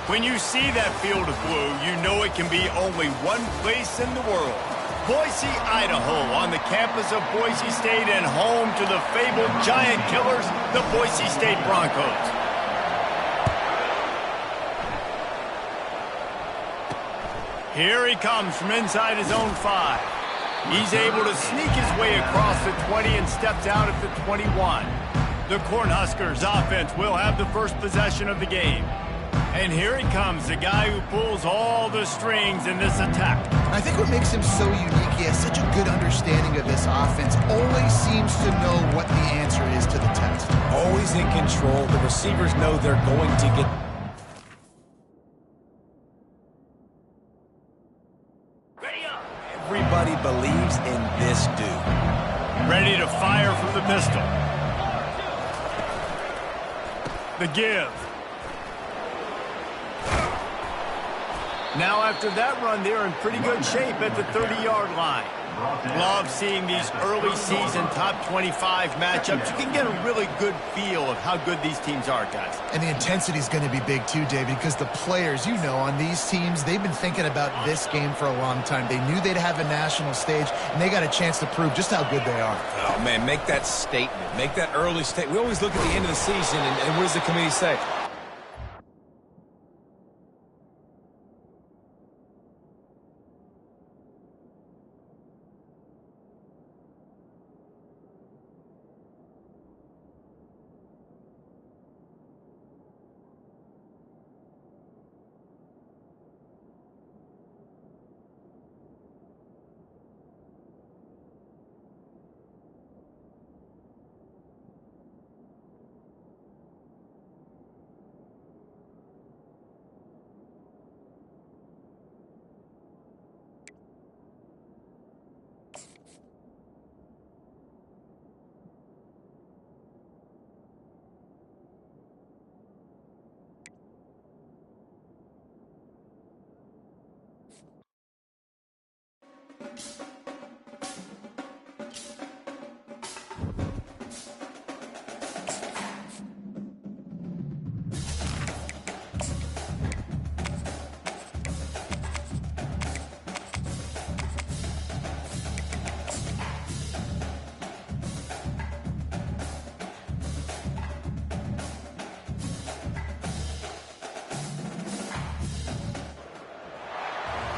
When you see that field of blue, you know it can be only one place in the world. Boise, Idaho, on the campus of Boise State and home to the fabled giant killers, the Boise State Broncos. Here he comes from inside his own 5. He's able to sneak his way across the 20 and steps out at the 21. The Cornhuskers offense will have the first possession of the game. And here he comes, the guy who pulls all the strings in this attack. I think what makes him so unique, he has such a good understanding of this offense, always seems to know what the answer is to the test. Always in control. The receivers know they're going to get... Everybody believes in this dude. Ready to fire from the pistol. The give. Now after that run, they're in pretty good shape at the 30-yard line. Love seeing these early season top 25 matchups. You can get a really good feel of how good these teams are, guys. And the intensity is going to be big too, David, because the players, you know, on these teams, they've been thinking about this game for a long time. They knew they'd have a national stage, and they got a chance to prove just how good they are. Oh, man, make that statement. Make that early statement. We always look at the end of the season, and what does the committee say?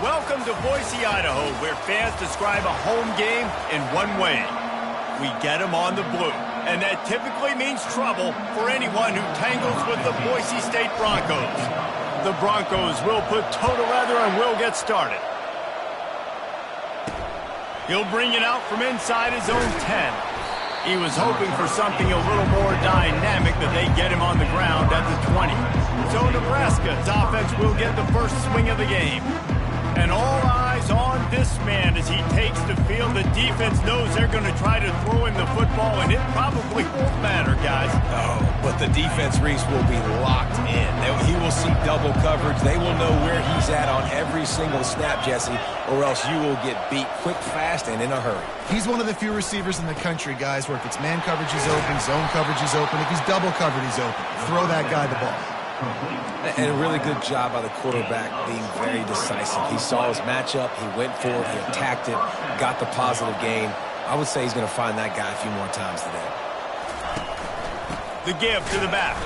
Welcome to Boise, Idaho, where fans describe a home game in one way. We get them on the blue, and that typically means trouble for anyone who tangles with the Boise State Broncos. The Broncos will put toe to leather and will get started. He'll bring it out from inside his own 10. He was hoping for something a little more dynamic that they get him on the ground at the 20. So Nebraska's offense will get the first swing of the game. And all eyes on this man as he takes the field. The defense knows they're going to try to throw him the football, and it probably won't matter, guys. Oh, but the defense, Reese, will be locked in. He will see double coverage. They will know where he's at on every single snap, Jesse, or else you will get beat quick, fast, and in a hurry. He's one of the few receivers in the country, guys, where if it's man coverage, he's open, zone coverage, he's open. If he's double covered, he's open. Throw that guy the ball. And a really good job by the quarterback being very decisive. He saw his matchup, he went for it, he attacked it, got the positive gain. I would say he's going to find that guy a few more times today. The give to the back.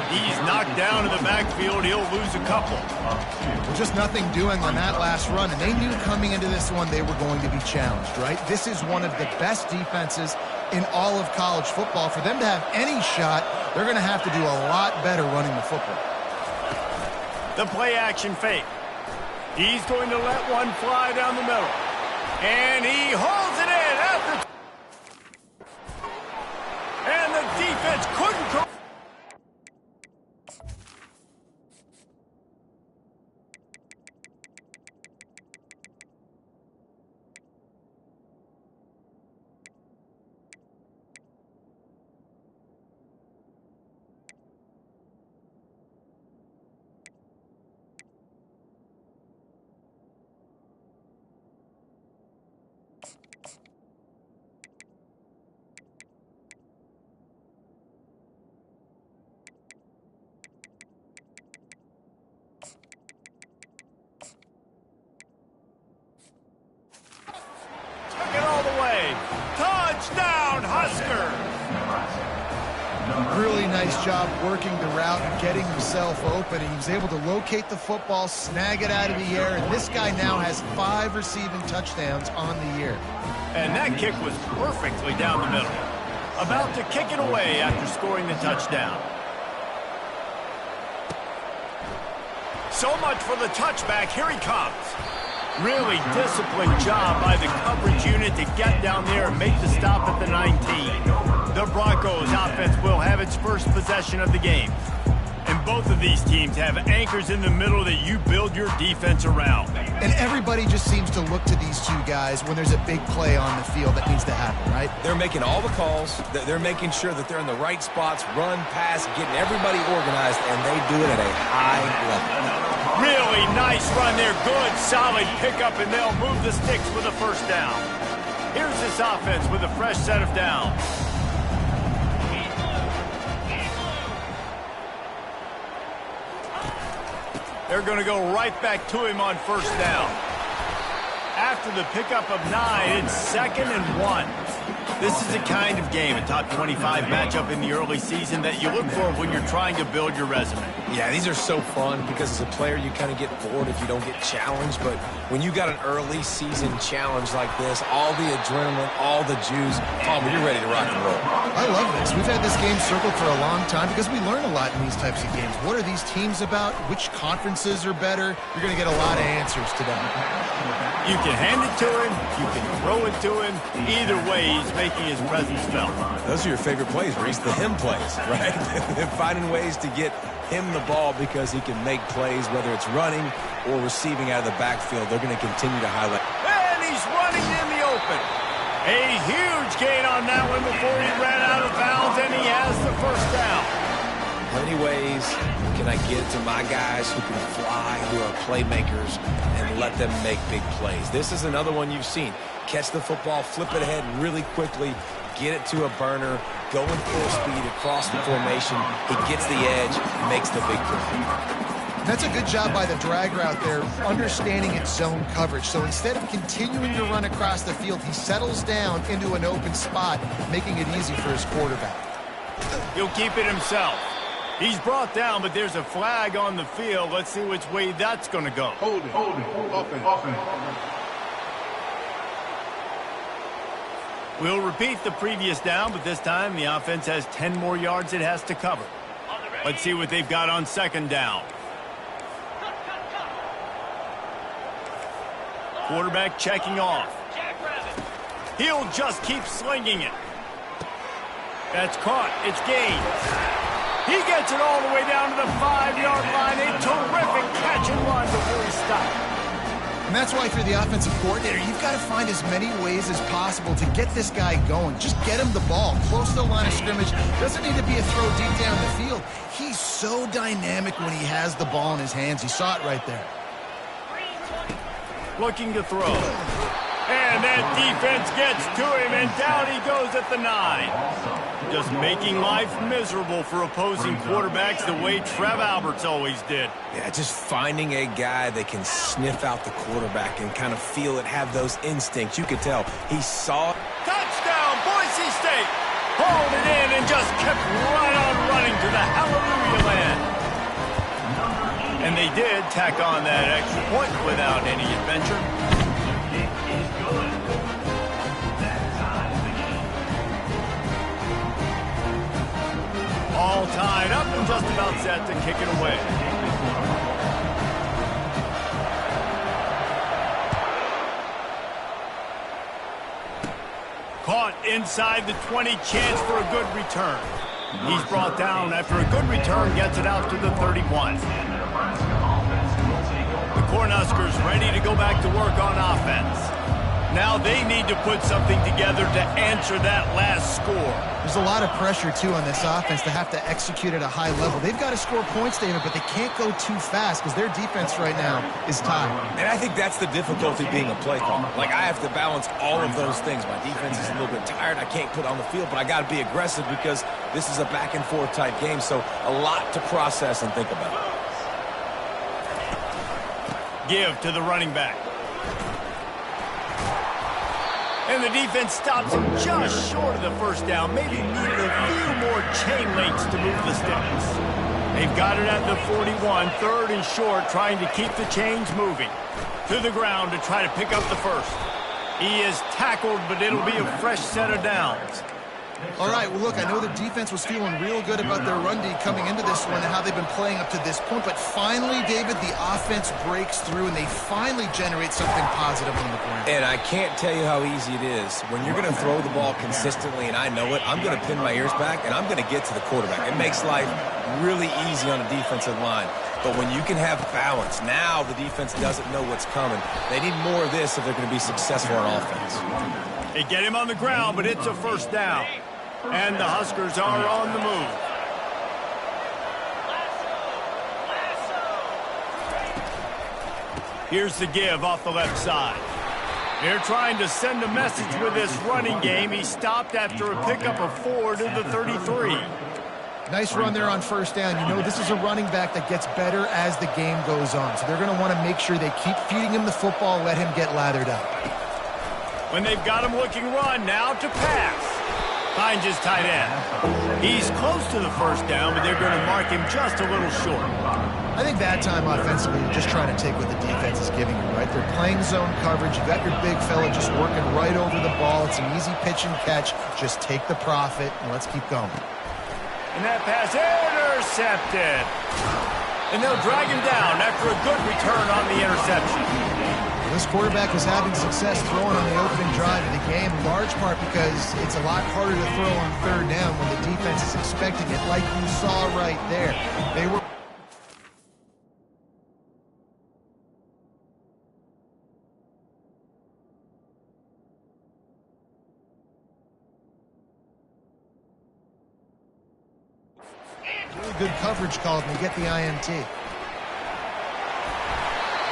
He's knocked down in the backfield. He'll lose a couple. Just nothing doing on that last run, and they knew coming into this one they were going to be challenged, right? This is one of the best defenses in all of college football. For them to have any shot, they're going to have to do a lot better running the football. The play-action fake. He's going to let one fly down the middle. And he holds it in after. And the defense couldn't. nice job working the route and getting himself open. He was able to locate the football, snag it out of the air, and this guy now has 5 receiving touchdowns on the year. And that kick was perfectly down the middle. About to kick it away after scoring the touchdown. So much for the touchback. Here he comes. Really disciplined job by the coverage unit to get down there and make the stop at the 19. The Broncos offense will have its first possession of the game. And both of these teams have anchors in the middle that you build your defense around. And everybody just seems to look to these two guys when there's a big play on the field that needs to happen, right? They're making all the calls. They're making sure that they're in the right spots, run, pass, getting everybody organized, and they do it at a high level. Really nice run there. Good, solid pickup, and they'll move the sticks for the first down. Here's this offense with a fresh set of downs. They're going to go right back to him on first down. After the pickup of 9, it's 2nd and 1. This is the kind of game, a top 25 matchup in the early season, that you look for when you're trying to build your resume. Yeah, these are so fun because as a player you kind of get bored if you don't get challenged, but when you got an early season challenge like this, all the adrenaline, all the juice, Palmer, you're ready to rock and roll. I love this. We've had this game circled for a long time because we learn a lot in these types of games. What are these teams about? Which conferences are better? You're going to get a lot of answers today. You can hand it to him, you can throw it to him. Either way, he's making his presence felt. Those are your favorite plays, Reese, the him plays, right? Finding ways to get him the ball because he can make plays, whether it's running or receiving out of the backfield. They're going to continue to highlight. And he's running in the open. A huge gain on that one before he ran out of bounds, and he has the first down. How many ways can I get to my guys who can fly, who are playmakers, and let them make big plays? This is another one you've seen. Catch the football, flip it ahead really quickly, get it to a burner, go in full speed across the formation. He gets the edge, makes the big play. That's a good job by the drag route there, understanding its zone coverage. So instead of continuing to run across the field, he settles down into an open spot, making it easy for his quarterback. He'll keep it himself. He's brought down, but there's a flag on the field. Let's see which way that's going to go. Hold it. Offense. We'll repeat the previous down, but this time the offense has 10 more yards it has to cover. Let's see what they've got on 2nd down. Quarterback checking off. He'll just keep slinging it. That's caught. It's gained. He gets it all the way down to the 5-yard line. A terrific catch and run before he stopped. And that's why, if you're the offensive coordinator, you've got to find as many ways as possible to get this guy going. Just get him the ball close to the line of scrimmage. Doesn't need to be a throw deep down the field. He's so dynamic when he has the ball in his hands. You saw it right there. Looking to throw. And that defense gets to him, and down he goes at the 9. Just making life miserable for opposing quarterbacks the way Trev Alberts always did. Yeah, just finding a guy that can sniff out the quarterback and kind of feel it, have those instincts. You could tell he saw it. Touchdown, Boise State! Hauled it in and just kept right on running to the hallelujah land. And they did tack on that extra point without any adventure. All tied up and just about set to kick it away. Caught inside the 20, chance for a good return. He's brought down after a good return, gets it out to the 31. The Cornhuskers ready to go back to work on offense. Now they need to put something together to answer that last score. There's a lot of pressure, too, on this offense to have to execute at a high level. They've got to score points, David, but they can't go too fast because their defense right now is tied. And I think that's the difficulty being a play caller. Like, I have to balance all of those things. My defense is a little bit tired. I can't put on the field, but I got to be aggressive because this is a back-and-forth type game, so a lot to process and think about. Give to the running back. And the defense stops him just short of the first down. Maybe needed a few more chain links to move the sticks. They've got it at the 41, third and short, trying to keep the chains moving. To the ground to try to pick up the first. He is tackled, but it'll be a fresh set of downs. All right, well, look, I know the defense was feeling real good about their run D coming into this one and how they've been playing up to this point, but finally, David, the offense breaks through and they finally generate something positive on the ground. And I can't tell you how easy it is. When you're going to throw the ball consistently, and I know it, I'm going to pin my ears back, and I'm going to get to the quarterback. It makes life really easy on a defensive line. But when you can have balance, now the defense doesn't know what's coming. They need more of this if they're going to be successful on offense. They get him on the ground, but it's a first down. And the Huskers are on the move. Here's the give off the left side. They're trying to send a message with this running game. He stopped after a pickup of 4 to the 33. Nice run there on first down. You know, this is a running back that gets better as the game goes on. So they're going to want to make sure they keep feeding him the football, let him get lathered up. When they've got him looking run, now to pass. Finds his tight end. He's close to the first down, but they're going to mark him just a little short. I think that time offensively, you're just trying to take what the defense is giving you, right? They're playing zone coverage. You've got your big fella just working right over the ball. It's an easy pitch and catch. Just take the profit, and let's keep going. And that pass intercepted. And they'll drag him down after a good return on the interception. This quarterback was having success throwing on the opening drive of the game, in large part because it's a lot harder to throw on third down when the defense is expecting it, like you saw right there. They were... really good coverage call and they get the INT.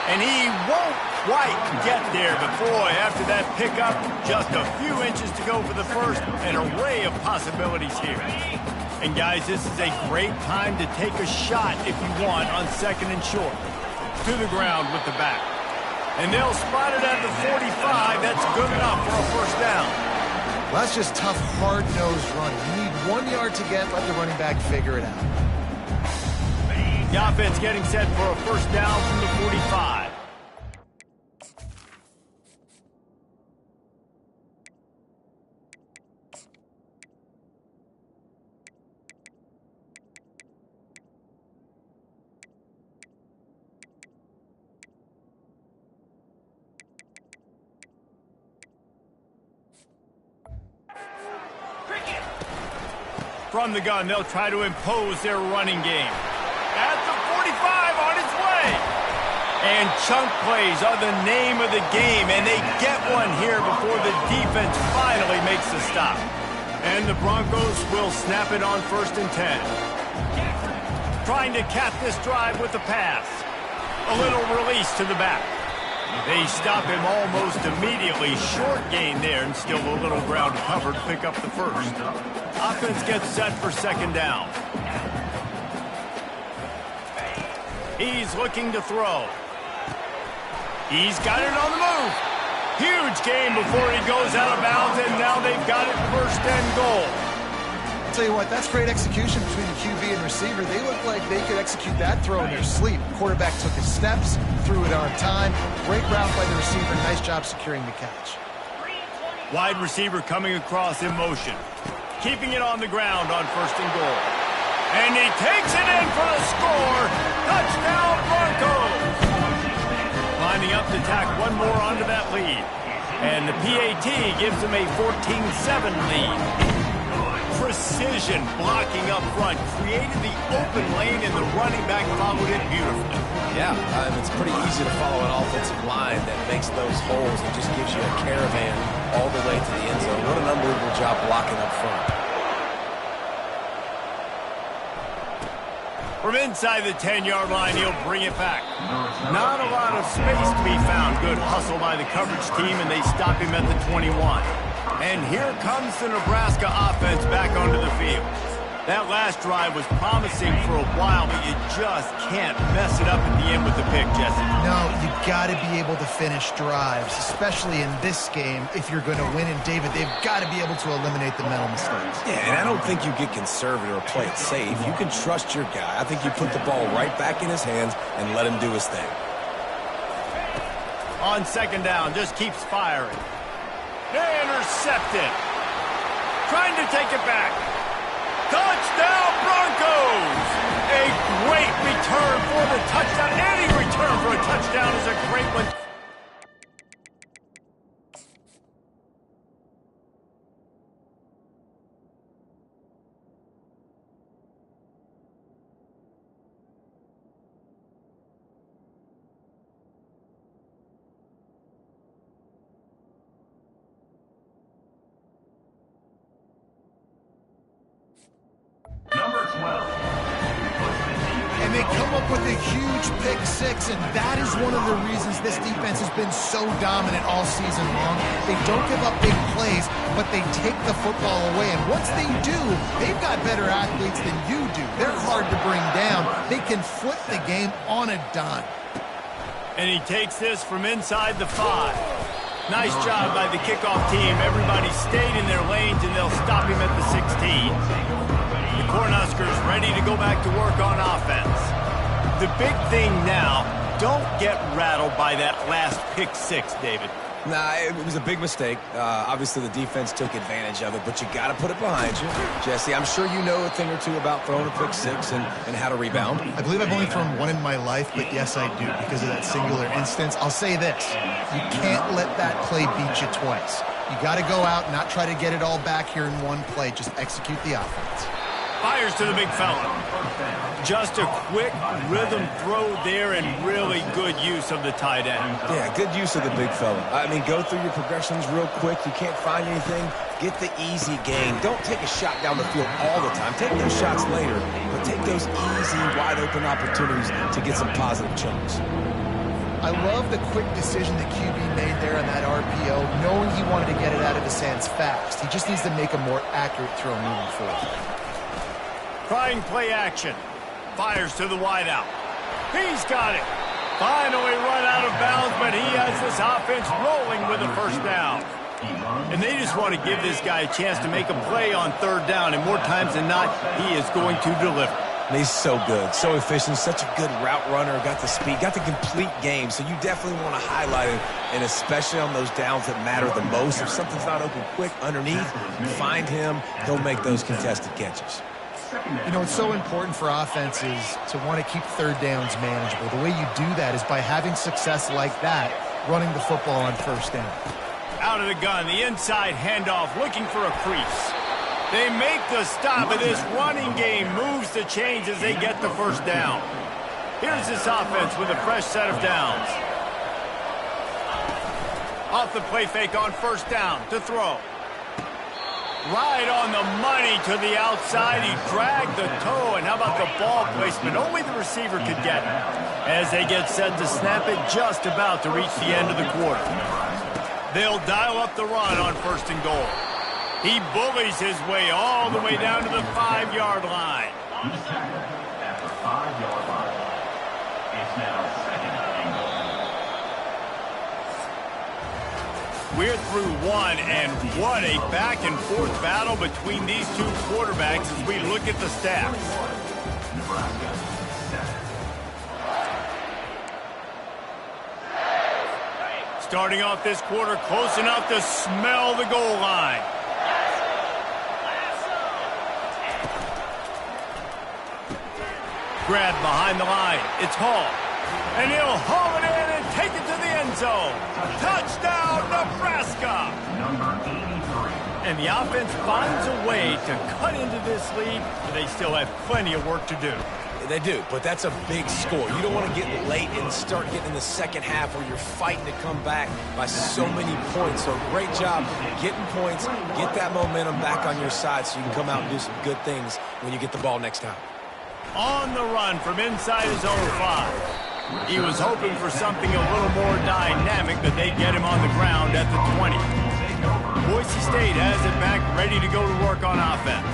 And he won't quite get there, but boy, after that pickup, just a few inches to go for the first, an array of possibilities here. And guys, this is a great time to take a shot if you want on second and short. To the ground with the back. And they'll spot it at the 45. That's good enough for a first down. Well, that's just tough, hard-nosed running. You need 1 yard to get, let the running back figure it out. The offense getting set for a first down from the 45. From the gun, they'll try to impose their running game. At the 45 on its way. And chunk plays are the name of the game, and they get one here before the defense finally makes the stop. And the Broncos will snap it on 1st and 10. Trying to cap this drive with the pass. A little release to the back. They stop him almost immediately. Short gain there, and still a little ground cover to pick up the first. Offense gets set for second down. He's looking to throw. He's got it on the move. Huge gain before he goes out of bounds, and now they've got it 1st and goal. I'll tell you what, that's great execution between the QB and receiver. They look like they could execute that throw in their sleep. Quarterback took his steps, threw it on time. Great route by the receiver. Nice job securing the catch. Wide receiver coming across in motion. Keeping it on the ground on 1st and goal. And he takes it in for the score. Touchdown, Broncos. Lining up to tack one more onto that lead. And the PAT gives them a 14-7 lead. Precision blocking up front created the open lane, and the running back followed it beautifully. Yeah, it's pretty easy to follow an offensive line that makes those holes and just gives you a caravan all the way to the end zone. What an unbelievable job blocking up front. From inside the 10-yard line, he'll bring it back. Not a lot of space to be found. Good hustle by the coverage team, and they stop him at the 21. And here comes the Nebraska offense back onto the field. That last drive was promising for a while, but you just can't mess it up at the end with the pick, Jesse. No, you got to be able to finish drives, especially in this game. If you're going to win, and David, they've got to be able to eliminate the mental mistakes. Yeah, and I don't think you get conservative or play it safe. You can trust your guy. I think you put the ball right back in his hands and let him do his thing. On second down, just keeps firing. Intercepted. Trying to take it back. Touchdown, Broncos! A great return for the touchdown. Any return for a touchdown is a great one. And they come up with a huge pick six, and that is one of the reasons this defense has been so dominant all season long. They don't give up big plays, but they take the football away. And once they do, they've got better athletes than you do. They're hard to bring down. They can flip the game on a dime. And he takes this from inside the 5. Nice job by the kickoff team. Everybody stayed in their lanes, and they'll stop him at the 16. The Cornhuskers ready to go back to work on offense. The big thing now, don't get rattled by that last pick six, David. Nah, it was a big mistake. Obviously, the defense took advantage of it, but you got to put it behind you. Jesse, I'm sure you know a thing or two about throwing a pick six and how to rebound. I believe I've only thrown one in my life, but yes, I do, because of that singular instance. I'll say this. You can't let that play beat you twice. You got to go out and not try to get it all back here in one play. Just execute the offense. Fires to the big fella. Just a quick rhythm throw there and really good use of the tight end. Yeah, good use of the big fella. I mean, go through your progressions real quick. You can't find anything. Get the easy gain. Don't take a shot down the field all the time. Take those shots later, but take those easy, wide-open opportunities to get some positive chunks. I love the quick decision the QB made there on that RPO, knowing he wanted to get it out of his hands fast. He just needs to make a more accurate throw moving forward. Trying play action. Fires to the wideout. He's got it. Finally run out of bounds, but he has this offense rolling with a first down. And they just want to give this guy a chance to make a play on third down, and more times than not, he is going to deliver. And he's so good, so efficient, such a good route runner, got the speed, got the complete game, so you definitely want to highlight it, and especially on those downs that matter the most. If something's not open quick underneath, find him, he'll make those contested catches. You know, it's so important for offenses to want to keep third downs manageable. The way you do that is by having success like that, running the football on first down. Out of the gun, the inside handoff, looking for a crease. They make the stop, and this running game moves the chains as they get the first down. Here's this offense with a fresh set of downs. Off the play fake on first down to throw. Right on the money to the outside. He dragged the toe, and how about the ball placement? Only the receiver could get it. As they get set to snap it, just about to reach the end of the quarter. They'll dial up the run on first and goal. He bullies his way all the way down to the 5-yard line. He's tackled at the 5-yard line. It's now second and goal. We're through one, and what a back-and-forth battle between these two quarterbacks as we look at the stats. Nebraska, 7. Starting off this quarter close enough to smell the goal line. Grab behind the line. It's Hall. And he'll haul it in and take it to the end zone. Touchdown, Nebraska! Number 83. And the offense finds a way to cut into this lead, but they still have plenty of work to do. They do, but that's a big score. You don't want to get late and start getting in the second half where you're fighting to come back by so many points. So great job getting points, get that momentum back on your side so you can come out and do some good things when you get the ball next time. On the run from inside his own 5. He was hoping for something a little more dynamic, but they get him on the ground at the 20. Boise State has it back, ready to go to work on offense.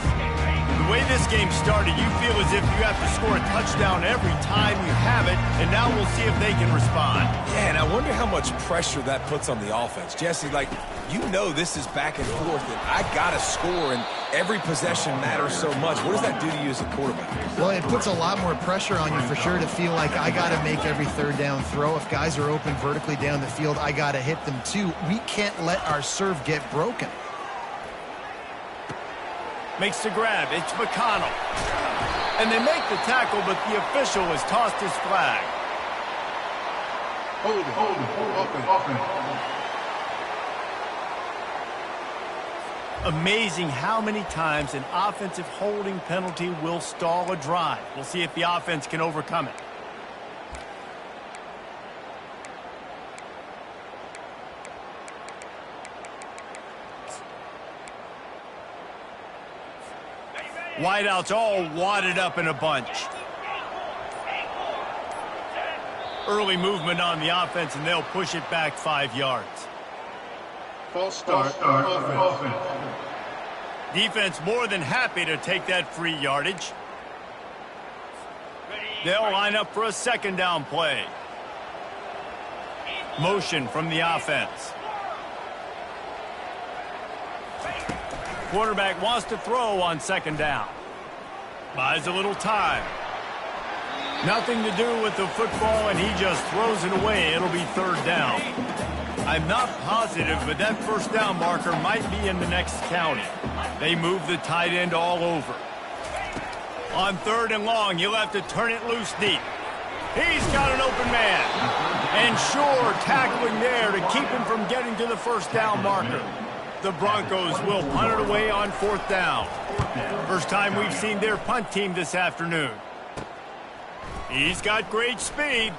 The The way this game started, you feel as if you have to score a touchdown every time you have it, and now we'll see if they can respond. Yeah, and I wonder how much pressure that puts on the offense. Jesse, like, you know this is back and forth, and I got to score, and every possession matters so much. What does that do to you as a quarterback? Well, it puts a lot more pressure on you for sure to feel like I got to make every third down throw. If guys are open vertically down the field, I got to hit them too. We can't let our serve get broken. Makes the grab. It's McConnell. And they make the tackle, but the official has tossed his flag. Hold it. Offense. Amazing how many times an offensive holding penalty will stall a drive. We'll see if the offense can overcome it. Wideouts all wadded up in a bunch. Early movement on the offense, and they'll push it back 5 yards. False start. Offense. Defense more than happy to take that free yardage. They'll line up for a second down play. Motion from the offense. Quarterback wants to throw on second down. Buys a little time. Nothing to do with the football, and he just throws it away. It'll be third down. I'm not positive, but that first down marker might be in the next county. They move the tight end all over. On third and long, you'll have to turn it loose deep. He's got an open man. And sure, tackling there to keep him from getting to the first down marker. The Broncos will punt it away on fourth down. First time we've seen their punt team this afternoon. He's got great speed.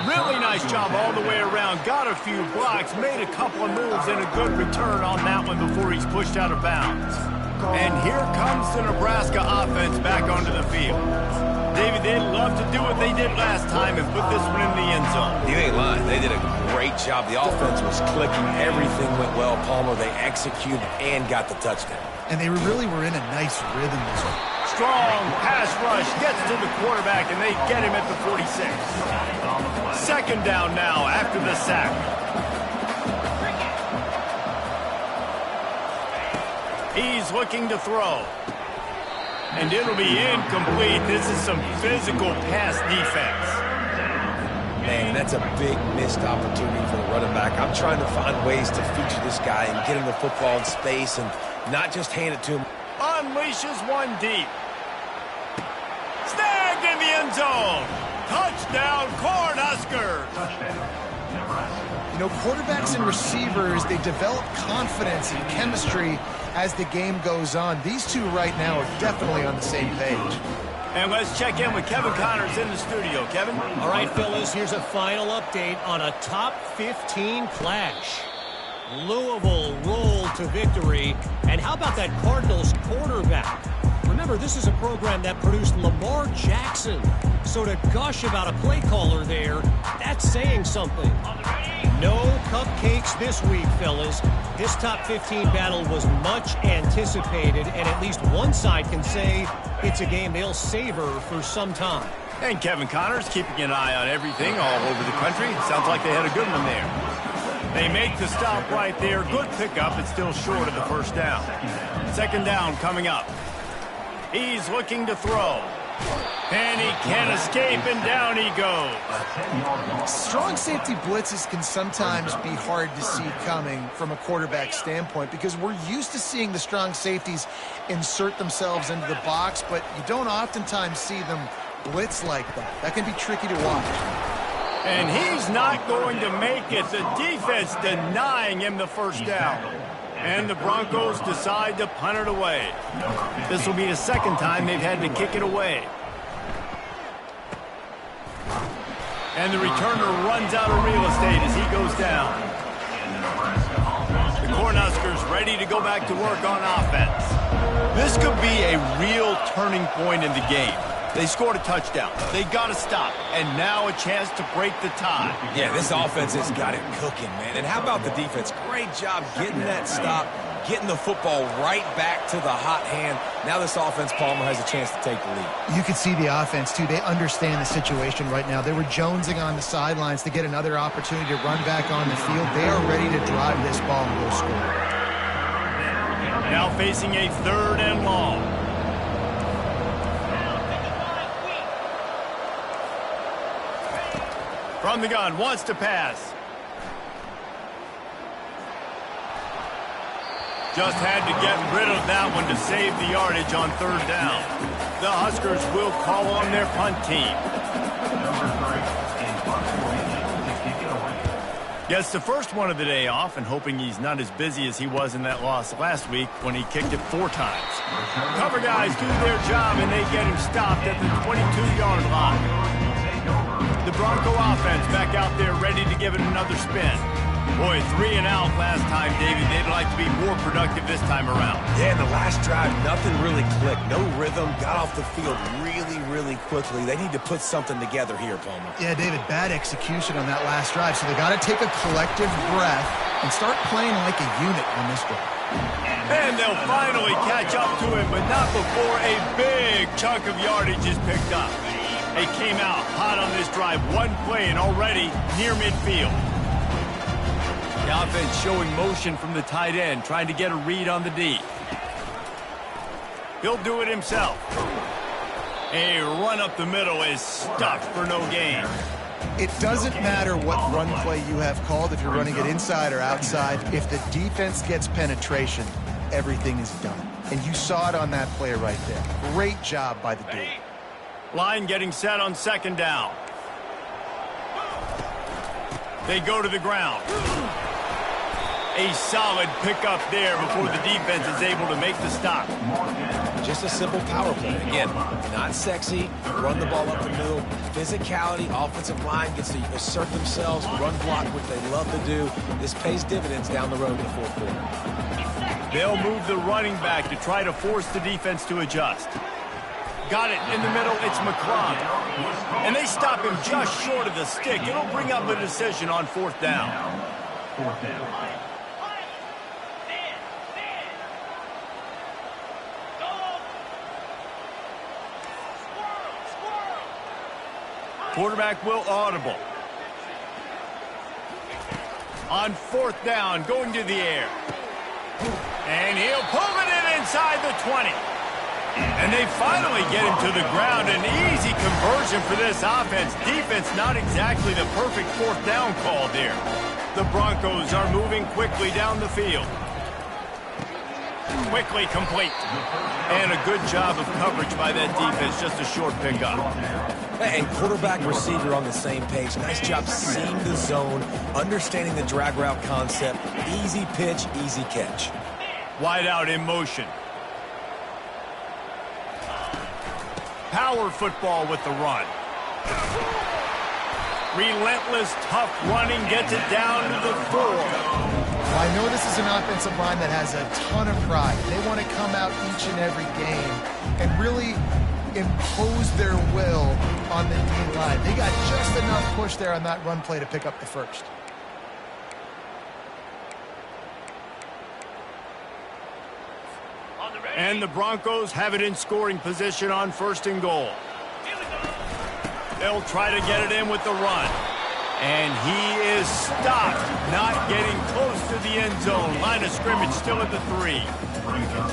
Really nice job all the way around. Got a few blocks, made a couple of moves, and a good return on that one before he's pushed out of bounds. And here comes the Nebraska offense back onto the field. David, they'd love to do what they did last time and put this one in the end zone. You ain't lying. They did a great job. The offense was clicking. Everything went well. Palmer, they executed and got the touchdown. And they really were in a nice rhythm this one. Strong pass rush gets to the quarterback, and they get him at the 46. Second down now after the sack. He's looking to throw. And it'll be incomplete. This is some physical pass defense. Man, that's a big missed opportunity for the running back. I'm trying to find ways to feature this guy and get him the football in space and not just hand it to him. Unleashes one deep. Snagged in the end zone. Touchdown, Cornhuskers. You know, quarterbacks and receivers, they develop confidence and chemistry as the game goes on. These two right now are definitely on the same page. And let's check in with Kevin Connors in the studio. Kevin? All right, fellas, here's a final update on a top 15 clash. Louisville rolled to victory. And how about that Cardinals quarterback? Remember, this is a program that produced Lamar Jackson. So to gush about a play caller there, that's saying something. No cupcakes this week, fellas. This top 15 battle was much anticipated, and at least one side can say it's a game they'll savor for some time. And Kevin Connors keeping an eye on everything all over the country. Sounds like they had a good one there. They make the stop right there. Good pickup. It's still short of the first down. Second down coming up. He's looking to throw. And he can't escape, and down he goes. Strong safety blitzes can sometimes be hard to see coming from a quarterback standpoint because we're used to seeing the strong safeties insert themselves into the box, but you don't oftentimes see them blitz like that. That can be tricky to watch. And he's not going to make it. The defense denying him the first down. And the Broncos decide to punt it away. This will be the second time they've had to kick it away. And the returner runs out of real estate as he goes down. The Cornhuskers ready to go back to work on offense. This could be a real turning point in the game. They scored a touchdown. They got to stop. And now a chance to break the tie. Yeah, this offense has got it cooking, man. And how about the defense? Great job getting that stop, getting the football right back to the hot hand. Now this offense, Palmer, has a chance to take the lead. You can see the offense, too. They understand the situation right now. They were jonesing on the sidelines to get another opportunity to run back on the field. They are ready to drive this ball and go score. Now facing a 3rd and long. From the gun, wants to pass. Just had to get rid of that one to save the yardage on 3rd down. The Huskers will call on their punt team. Gets the first one of the day off and hoping he's not as busy as he was in that loss last week when he kicked it 4 times. Cover guys do their job and they get him stopped at the 22-yard line. The Bronco offense back out there ready to give it another spin. Boy, 3 and out last time, David. They'd like to be more productive this time around. Yeah, in the last drive, nothing really clicked. No rhythm. Got off the field really, really quickly. They need to put something together here, Palmer. Yeah, David, bad execution on that last drive. So they got to take a collective breath and start playing like a unit on this drive. And they'll finally catch up to him, but not before a big chunk of yardage is picked up. They came out hot on this drive. 1 play and already near midfield. The offense showing motion from the tight end, trying to get a read on the D. He'll do it himself. A run up the middle is stuffed for no gain. It doesn't matter what run play you have called, if you're running it inside or outside. If the defense gets penetration, everything is done. And you saw it on that play right there. Great job by the D. Line getting set on 2nd down. They go to the ground. A solid pickup there before the defense is able to make the stop. Just a simple power play. Again, not sexy. Run the ball up the middle. Physicality. Offensive line gets to assert themselves. Run block, which they love to do. This pays dividends down the road in the 4th quarter. They'll move the running back to try to force the defense to adjust. Got it in the middle. It's McClung. And they stop him just short of the stick. It'll bring up a decision on 4th down. 4th down. Quarterback will audible. On 4th down, going to the air. And he'll pull it in inside the 20. And they finally get him to the ground. An easy conversion for this offense. Defense not exactly the perfect 4th down call there. The Broncos are moving quickly down the field. Quickly complete. And a good job of coverage by that defense. Just a short pickup. And quarterback receiver on the same page. Nice job seeing the zone, understanding the drag route concept. Easy pitch, easy catch. Wide out in motion. Power football with the run. Relentless, tough running gets it down to the 4. Well, I know this is an offensive line that has a ton of pride. They want to come out each and every game and really impose their will on the D-line. They got just enough push there on that run play to pick up the first. And the Broncos have it in scoring position on 1st and goal. They'll try to get it in with the run. And he is stopped, not getting close to the end zone. Line of scrimmage still at the 3.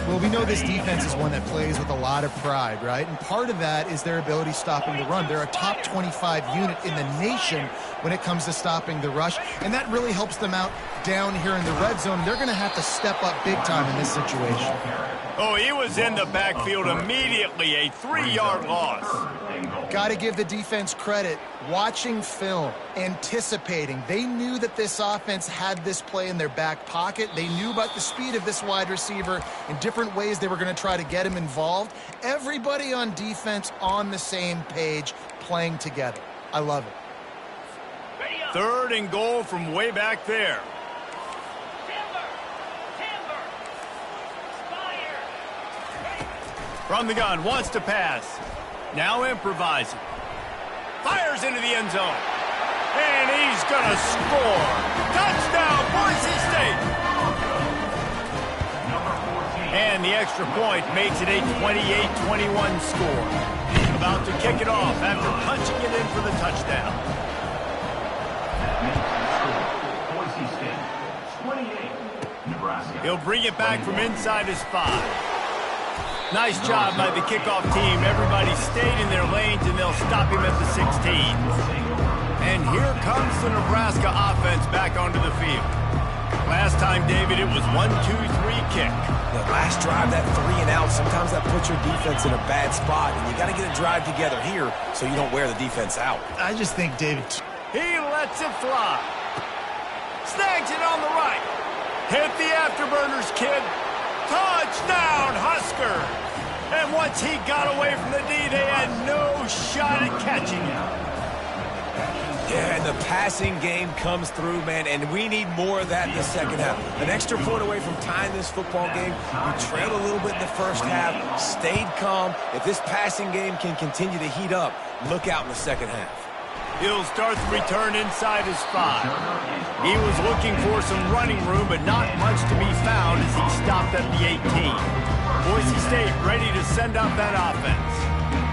Well, we know this defense is one that plays with a lot of pride, right? And part of that is their ability stopping the run. They're a top 25 unit in the nation when it comes to stopping the rush, and that really helps them out down here in the red zone. They're going to have to step up big time in this situation. Oh, he was in the backfield immediately, a 3-yard loss. Got to give the defense credit. Watching film, anticipating. They knew that this offense had this play in their back pocket. They knew about the speed of this wide receiver in different ways they were going to try to get him involved. Everybody on defense on the same page, playing together. I love it. 3rd and goal from way back there. From the gun, wants to pass. Now improvising. Fires into the end zone. And he's going to score. Touchdown, Boise State. the extra point makes it a 28-21 score. About to kick it off after punching it in for the touchdown. Boise State, 28, Nebraska. He'll bring it back from inside his 5. Nice job by the kickoff team. Everybody stayed in their lanes, and they'll stop him at the 16. And here comes the Nebraska offense back onto the field. Last time, David, it was 1-2-3 kick. The last drive, that 3 and out, sometimes that puts your defense in a bad spot, and you got to get a drive together here so you don't wear the defense out. I just think, David, He lets it fly. Snags it on the right. Hit the afterburners, kid. Touchdown, Husker. And once he got away from the D, they had no shot at catching him. Yeah, and the passing game comes through, man, and we need more of that in the second half. An extra point away from tying this football game. We trailed a little bit in the first half, stayed calm. If this passing game can continue to heat up, look out in the second half. He'll start the return inside his 5. He was looking for some running room, but not much to be found as he stopped at the 18. Boise State ready to send out that offense.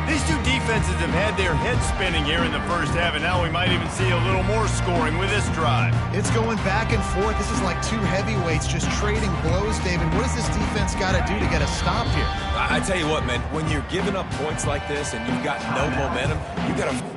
These two defenses have had their heads spinning here in the first half, and now we might even see a little more scoring with this drive. it's going back and forth. This is like two heavyweights just trading blows, David. What does this defense got to do to get a stop here? I tell you what, man, when you're giving up points like this and you've got no momentum, you've got to...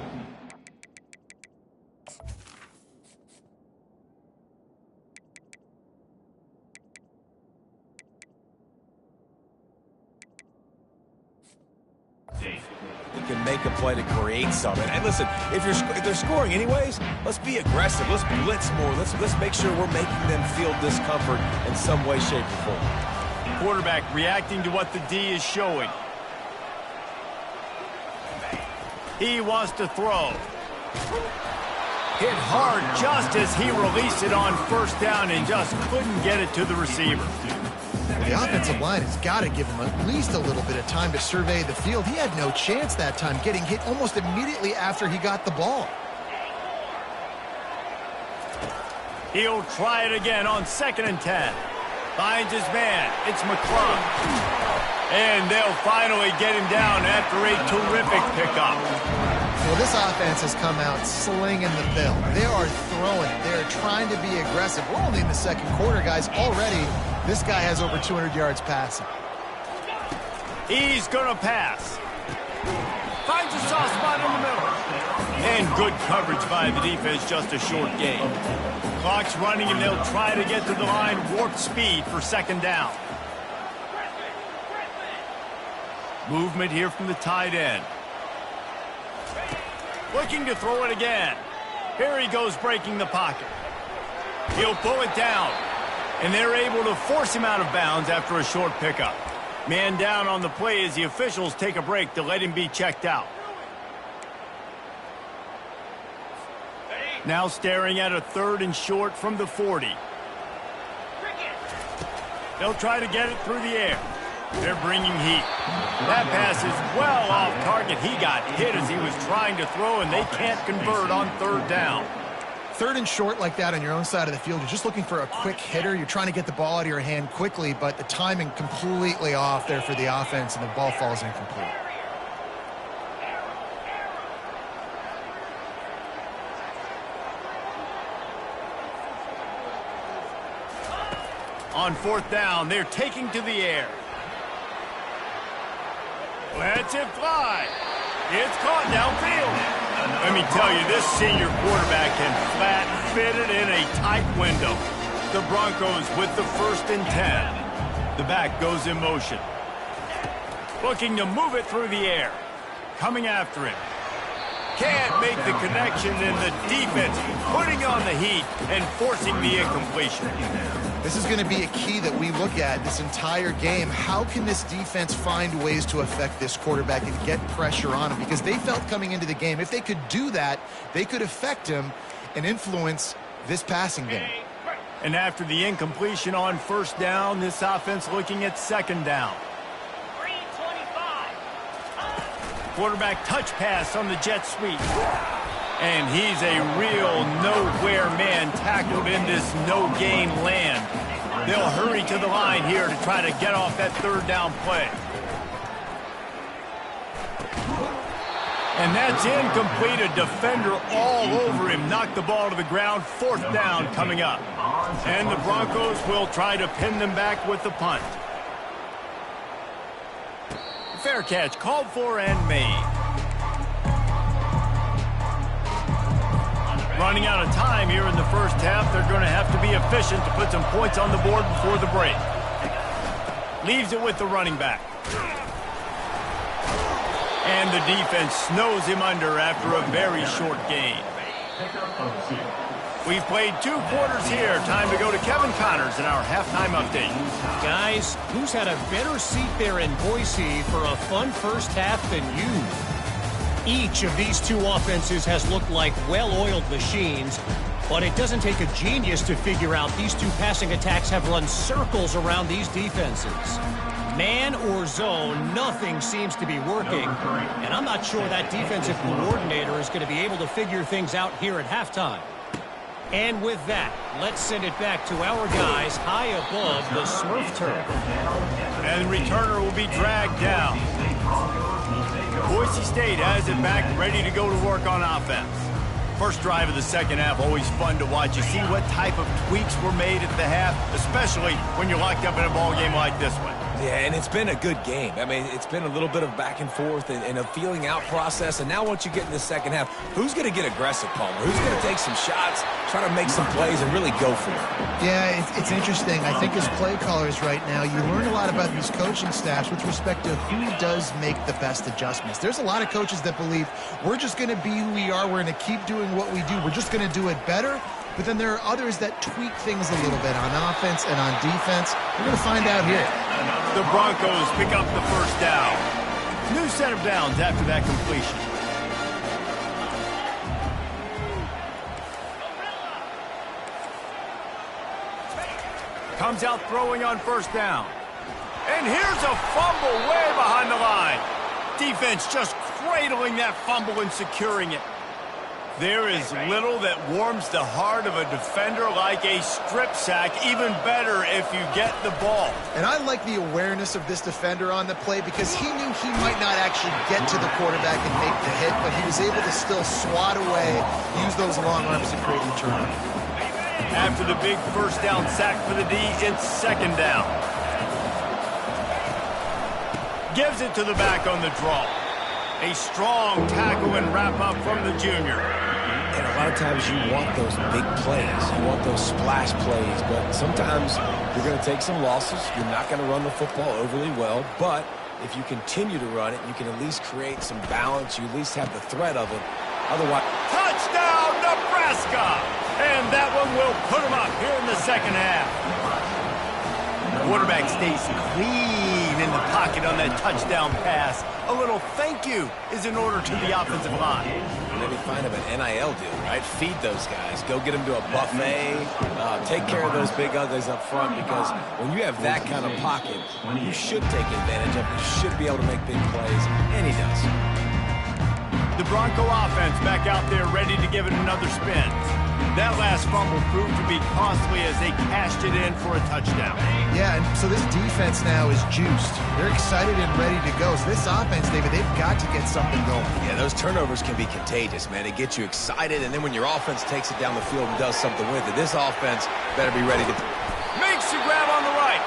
You can make a play to create something. And listen, if they're scoring anyways, let's be aggressive. Let's blitz more. Let's make sure we're making them feel discomfort in some way, shape, or form. Quarterback reacting to what the D is showing. He wants to throw. Hit hard just as he released it on first down and just couldn't get it to the receiver. The offensive line has got to give him at least a little bit of time to survey the field. He had no chance that time, getting hit almost immediately after he got the ball. He'll try it again on 2nd and 10. Finds his man. It's McClung. And they'll finally get him down after a terrific pickup. Well, this offense has come out slinging the bill. They are throwing it. They're trying to be aggressive. We're only in the second quarter, guys. Already, this guy has over 200 yards passing. He's going to pass. Finds a soft spot in the middle. And good coverage by the defense, just a short gain. Clock's running, and they'll try to get to the line, warp speed for 2nd down. Movement here from the tight end. Looking to throw it again. Here he goes, breaking the pocket. He'll pull it down. And they're able to force him out of bounds after a short pickup. Man down on the play as the officials take a break to let him be checked out. Now staring at a 3rd and short from the 40. They'll try to get it through the air. They're bringing heat. That pass is well off target. He got hit as he was trying to throw, and they can't convert on 3rd down. 3rd and short like that on your own side of the field, you're just looking for a quick hitter. You're trying to get the ball out of your hand quickly, but the timing completely off there for the offense, and the ball falls incomplete. On 4th down, they're taking to the air. Lets it fly. It's caught downfield. Let me tell you, this senior quarterback can flat fit it in a tight window. The Broncos with the 1st and 10. The back goes in motion. Looking to move it through the air. Coming after him. Can't make the connection, and the defense putting on the heat and forcing the incompletion. This is going to be a key that we look at this entire game. How can this defense find ways to affect this quarterback and get pressure on him? Because they felt coming into the game, if they could do that, they could affect him and influence this passing game. And after the incompletion on 1st down, this offense looking at 2nd down. Quarterback touch pass on the jet sweep. And he's a real nowhere man tackled in this no-gain land. They'll hurry to the line here to try to get off that third down play. And that's incomplete. A defender all over him. Knocked the ball to the ground. Fourth down coming up. And the Broncos will try to pin them back with the punt. Fair catch called for and made. Running out of time here in the first half. They're going to have to be efficient to put some points on the board before the break. Leaves it with the running back. And the defense snows him under after a very short gain. We've played 2 quarters here. Time to go to Kevin Connors in our halftime update. Guys, who's had a better seat there in Boise for a fun first half than you? Each of these 2 offenses has looked like well-oiled machines, but it doesn't take a genius to figure out these 2 passing attacks have run circles around these defenses. Man or zone, nothing seems to be working, and I'm not sure that defensive coordinator is going to be able to figure things out here at halftime. And with that, let's send it back to our guys high above the Smurf turf. And the returner will be dragged down. Boise State has it back, ready to go to work on offense. First drive of the second half, always fun to watch. You see what type of tweaks were made at the half, especially when you're locked up in a ball game like this one. Yeah, and it's been a good game. I mean, it's been a little bit of back and forth and a feeling out process. And now once you get in the second half, who's going to get aggressive, Palmer? Who's going to take some shots, try to make some plays, and really go for it? Yeah, it's interesting. I think as play callers right now, you learn a lot about these coaching staffs with respect to who does make the best adjustments. There's a lot of coaches that believe we're just going to be who we are. We're going to keep doing what we do. We're just going to do it better. But then there are others that tweak things a little bit on offense and on defense. We're going to find out here. The Broncos pick up the first down. New set of downs after that completion. Comes out throwing on first down. And here's a fumble way behind the line. Defense just cradling that fumble and securing it. There is little that warms the heart of a defender like a strip sack. Even better if you get the ball. And I like the awareness of this defender on the play because he knew he might not actually get to the quarterback and make the hit, but he was able to still swat away, use those long arms to create a turnover. After the big first down sack for the D, it's second down. Gives it to the back on the draw. A strong tackle and wrap-up from the junior. And a lot of times you want those big plays. You want those splash plays. But sometimes you're going to take some losses. You're not going to run the football overly well. But if you continue to run it, you can at least create some balance. You at least have the threat of it. Otherwise... Touchdown, Nebraska! And that one will put them up here in the second half. The quarterback stays clean in the pocket on that touchdown pass. A little thank you is in order to the offensive line. Maybe find him an NIL deal, right? Feed those guys. Go get them to a buffet. Take care of those big uglies up front because when you have that kind of pocket, you should take advantage of it. You should be able to make big plays, and he does. The Bronco offense back out there ready to give it another spin. That last fumble proved to be costly as they cashed it in for a touchdown. Yeah, and so this defense now is juiced. They're excited and ready to go. So this offense, David, they've got to get something going. Yeah, those turnovers can be contagious, man. They get you excited, and then when your offense takes it down the field and does something with it, this offense better be ready to... Makes the grab on the right.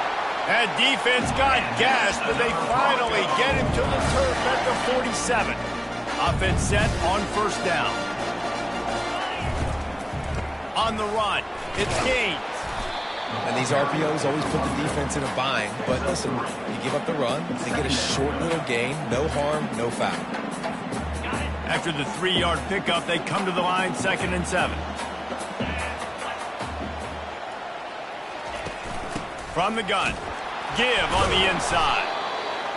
That defense got gashed, but they finally get him to the turf at the 47. Offense set on first down. On the run, it's Gaines. And these RPOs always put the defense in a bind. But listen, you give up the run, they get a short little gain, no harm, no foul. After the 3-yard pickup, they come to the line, 2nd and 7. From the gun, give on the inside.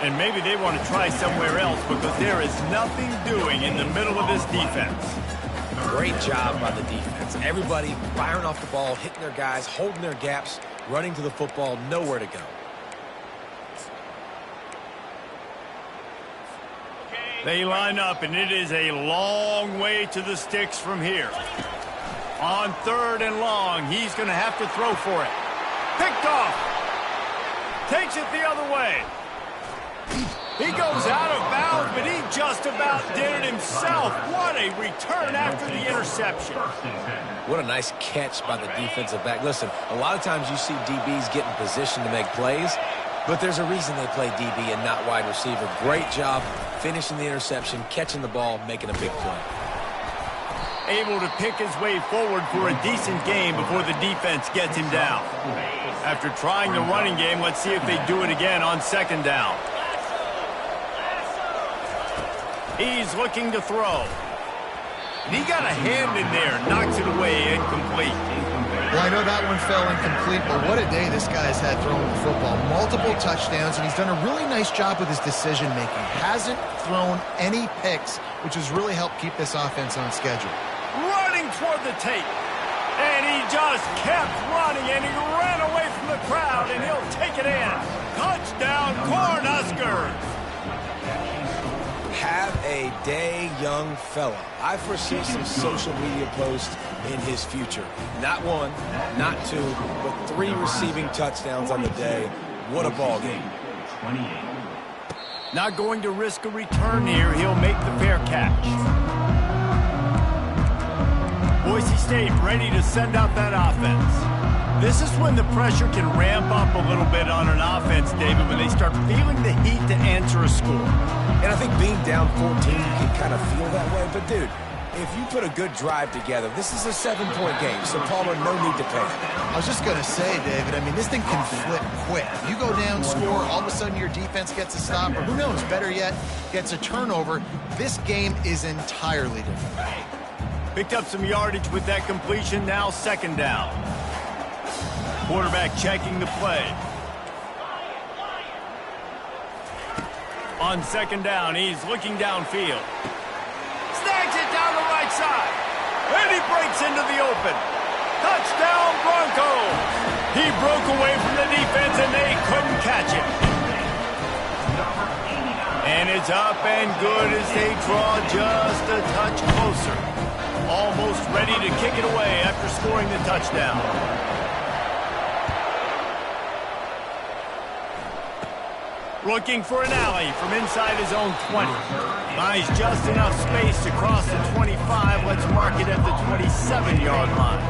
And maybe they want to try somewhere else because there is nothing doing in the middle of this defense. Great job by the defense. Everybody firing off the ball, hitting their guys, holding their gaps, running to the football, nowhere to go. They line up, and it is a long way to the sticks from here. On 3rd and long, he's going to have to throw for it. Picked off. Takes it the other way. He goes out of bounds, but he just about did it himself. What a return after the interception. What a nice catch by the defensive back. Listen, a lot of times you see DBs get in position to make plays, but there's a reason they play DB and not wide receiver. Great job finishing the interception, catching the ball, making a big play. Able to pick his way forward for a decent game before the defense gets him down. After trying the running game, let's see if they do it again on second down. He's looking to throw. And he got a hand in there, knocks it away, incomplete. Well, I know that one fell incomplete, but what a day this guy's had throwing the football. Multiple touchdowns, and he's done a really nice job with his decision-making. Hasn't thrown any picks, which has really helped keep this offense on schedule. Running toward the tape. And he just kept running, and he ran away from the crowd, and he'll take it in. Touchdown, Cornhuskers. Have a day, young fella. I foresee some social media posts in his future. Not one, not two, but 3 receiving touchdowns on the day. What a ball game. Not going to risk a return here. He'll make the fair catch. Boise State ready to send out that offense. This is when the pressure can ramp up a little bit on an offense, David, when they start feeling the heat to answer a score. And I think being down 14, you can kind of feel that way. But, dude, if you put a good drive together, this is a 7-point game, so Palmer, no need to panic. I was just going to say, David, I mean, this thing can flip quick. You go down, score, all of a sudden your defense gets a stop, or who knows, better yet, gets a turnover. This game is entirely different. Picked up some yardage with that completion, now second down. Quarterback checking the play. On second down, he's looking downfield. Snags it down the right side. And he breaks into the open. Touchdown, Broncos! He broke away from the defense, and they couldn't catch it. And it's up and good as they draw just a touch closer. Almost ready to kick it away after scoring the touchdown. Looking for an alley from inside his own 20. Buys just enough space to cross the 25. Let's mark it at the 27-yard line.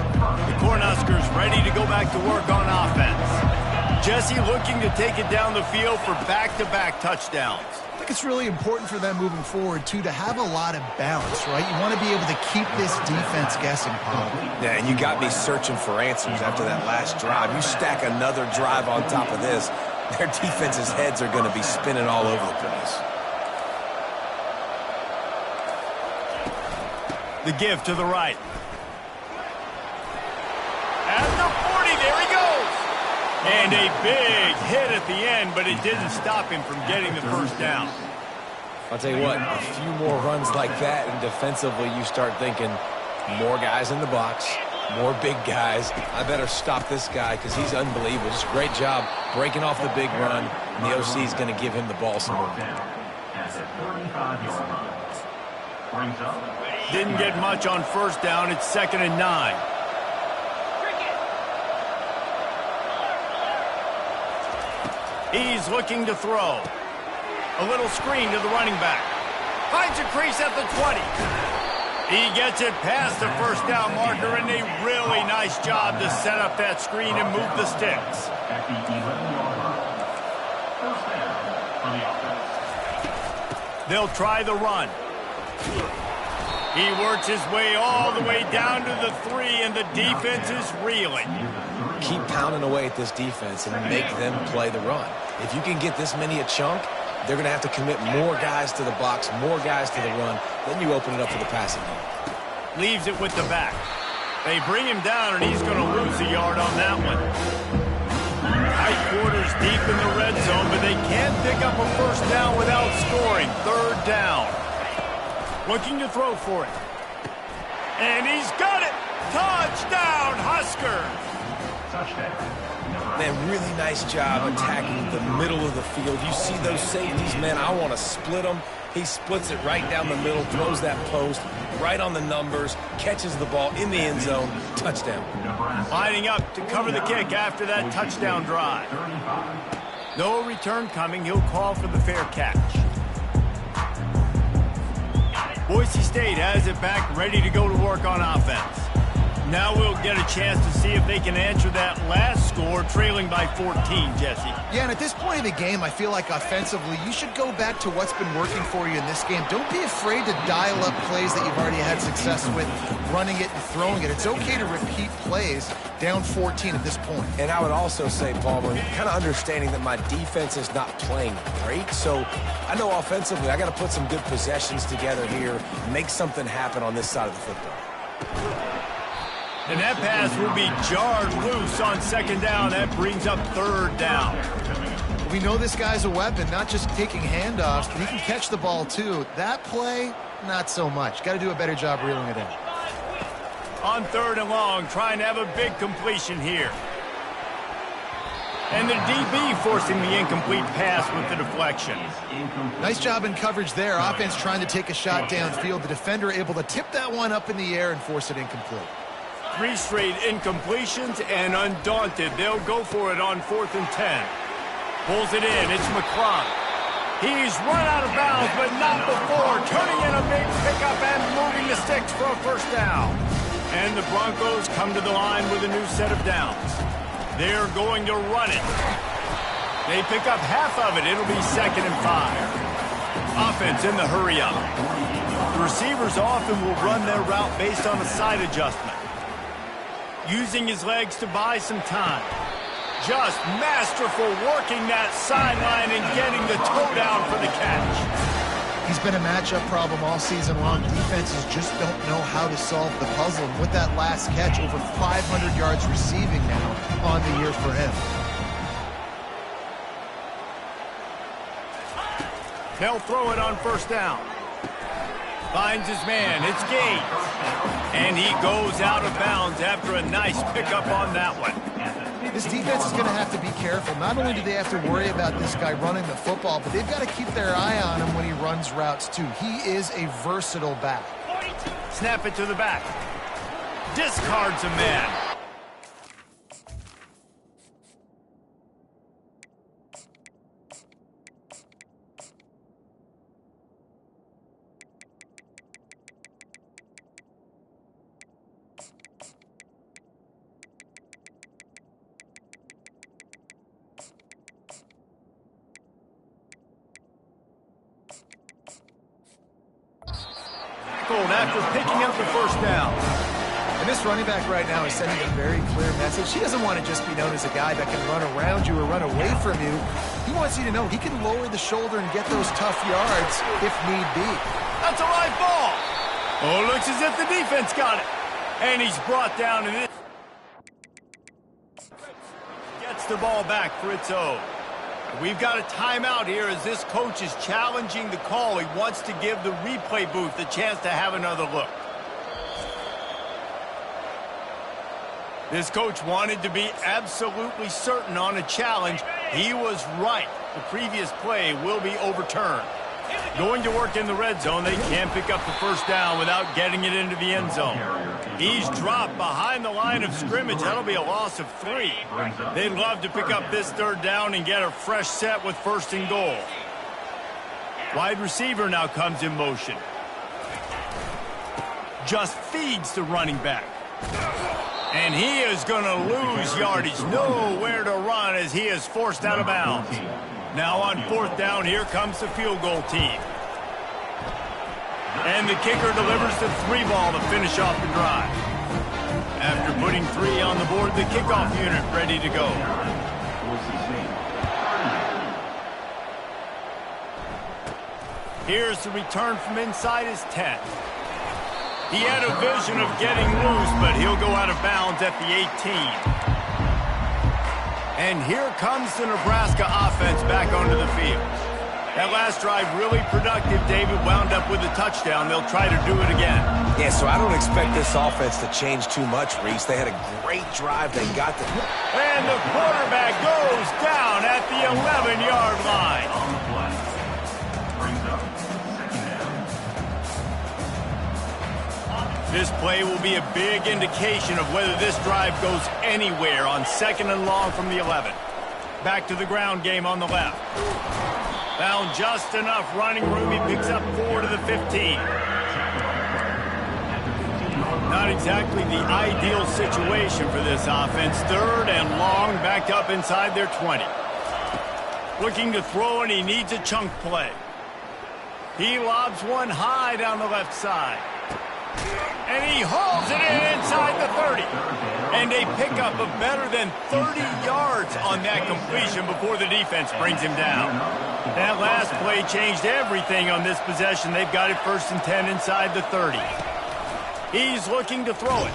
The Cornhuskers ready to go back to work on offense. Jesse looking to take it down the field for back-to-back touchdowns. I think it's really important for them moving forward, too, to have a lot of balance, right? You want to be able to keep this defense guessing, Paul. Yeah, and you got me searching for answers after that last drive. You stack another drive on top of this, their defense's heads are going to be spinning all over the place. The give to the right. At the 40, there he goes. And a big hit at the end, but it didn't stop him from getting the first down. I'll tell you what, a few more runs like that, and defensively you start thinking more guys in the box, more big guys. I better stop this guy because he's unbelievable. Just a great job breaking off the big run, and the OC is going to give him the ball some more. Didn't get much on first down. It's 2nd and 9. He's looking to throw. A little screen to the running back. Finds a crease at the 20. He gets it past the first down marker, and a really nice job to set up that screen and move the sticks. They'll try the run. He works his way all the way down to the 3, and the defense is reeling. Keep pounding away at this defense and make them play the run. If you can get this many a chunk, they're going to have to commit more guys to the box, more guys to the run. Then you open it up for the passing game. Leaves it with the back. They bring him down, and he's going to lose a yard on that one. Tight quarters deep in the red zone, but they can't pick up a first down without scoring. 3rd down. Looking to throw for it. And he's got it. Touchdown, Huskers. Man, really nice job attacking the middle of the field. You see those safeties, man, I want to split them. He splits it right down the middle, throws that post. right on the numbers, catches the ball in the end zone, touchdown. Lining up to cover the kick after that touchdown drive. No return coming. He'll call for the fair catch. Boise State has it back, ready to go to work on offense. Now we'll get a chance to see if they can answer that last score, trailing by 14, Jesse. Yeah, and at this point of the game, I feel like offensively, you should go back to what's been working for you in this game. Don't be afraid to dial up plays that you've already had success with, running it and throwing it. It's okay to repeat plays down 14 at this point. And I would also say, Palmer, kind of understanding that my defense is not playing great. So I know offensively, I got to put some good possessions together here, make something happen on this side of the football. And that pass will be jarred loose on second down. That brings up third down. We know this guy's a weapon, not just taking handoffs, but he can catch the ball too. That play, not so much. Got to do a better job reeling it in. On third and long, trying to have a big completion here. And the DB forcing the incomplete pass with the deflection. Nice job in coverage there. Offense trying to take a shot downfield. The defender able to tip that one up in the air and force it incomplete. 3 straight incompletions, and undaunted, they'll go for it on 4th and 10. Pulls it in. It's McClung. He's run out of bounds, but not before. Turning in a big pickup and moving the sticks for a first down. And the Broncos come to the line with a new set of downs. They're going to run it. They pick up half of it. It'll be 2nd and 5. Offense in the hurry up. The receivers often will run their route based on a side adjustment, using his legs to buy some time. Just masterful working that sideline and getting the toe down for the catch. He's been a matchup problem all season long. Defenses just don't know how to solve the puzzle. And with that last catch, over 500 yards receiving now on the year for him. They'll throw it on first down. Finds his man. It's Gates. And he goes out of bounds after a nice pickup on that one. This defense is going to have to be careful. Not only do they have to worry about this guy running the football, but they've got to keep their eye on him when he runs routes too. He is a versatile back. Snap it to the back. Discards a man. After picking up the first down. And this running back right now is sending a very clear message. He doesn't want to just be known as a guy that can run around you or run away from you. He wants you to know he can lower the shoulder and get those tough yards if need be. That's a live ball. Oh, looks as if the defense got it. And he's brought down and it gets the ball back for its own. We've got a timeout here as this coach is challenging the call. He wants to give the replay booth a chance to have another look. This coach wanted to be absolutely certain on a challenge. He was right. The previous play will be overturned. Going to work in the red zone. They can't pick up the first down without getting it into the end zone. He's dropped behind the line of scrimmage. That'll be a loss of 3. They'd love to pick up this third down and get a fresh set with 1st and goal. Wide receiver now comes in motion. Just feeds the running back. And he is going to lose yardage. Nowhere to run as he is forced out of bounds. Now on 4th down, here comes the field goal team. And the kicker delivers the 3 ball to finish off the drive. After putting 3 on the board, the kickoff unit ready to go. Here's the return from inside his 10. He had a vision of getting loose, but he'll go out of bounds at the 18. And here comes the Nebraska offense back onto the field. That last drive really productive. David wound up with a touchdown. They'll try to do it again. Yeah, so I don't expect this offense to change too much, Reese. They had a great drive. They got the... And the quarterback goes down at the 11-yard line. This play will be a big indication of whether this drive goes anywhere on 2nd and long from the 11. Back to the ground game on the left. Found just enough running room. He picks up 4 to the 15. Not exactly the ideal situation for this offense. 3rd and long, backed up inside their 20. Looking to throw, and he needs a chunk play. He lobs one high down the left side. And he hauls it in inside the 30. And a pickup of better than 30 yards on that completion before the defense brings him down. That last play changed everything on this possession. They've got it 1st and 10 inside the 30. He's looking to throw it.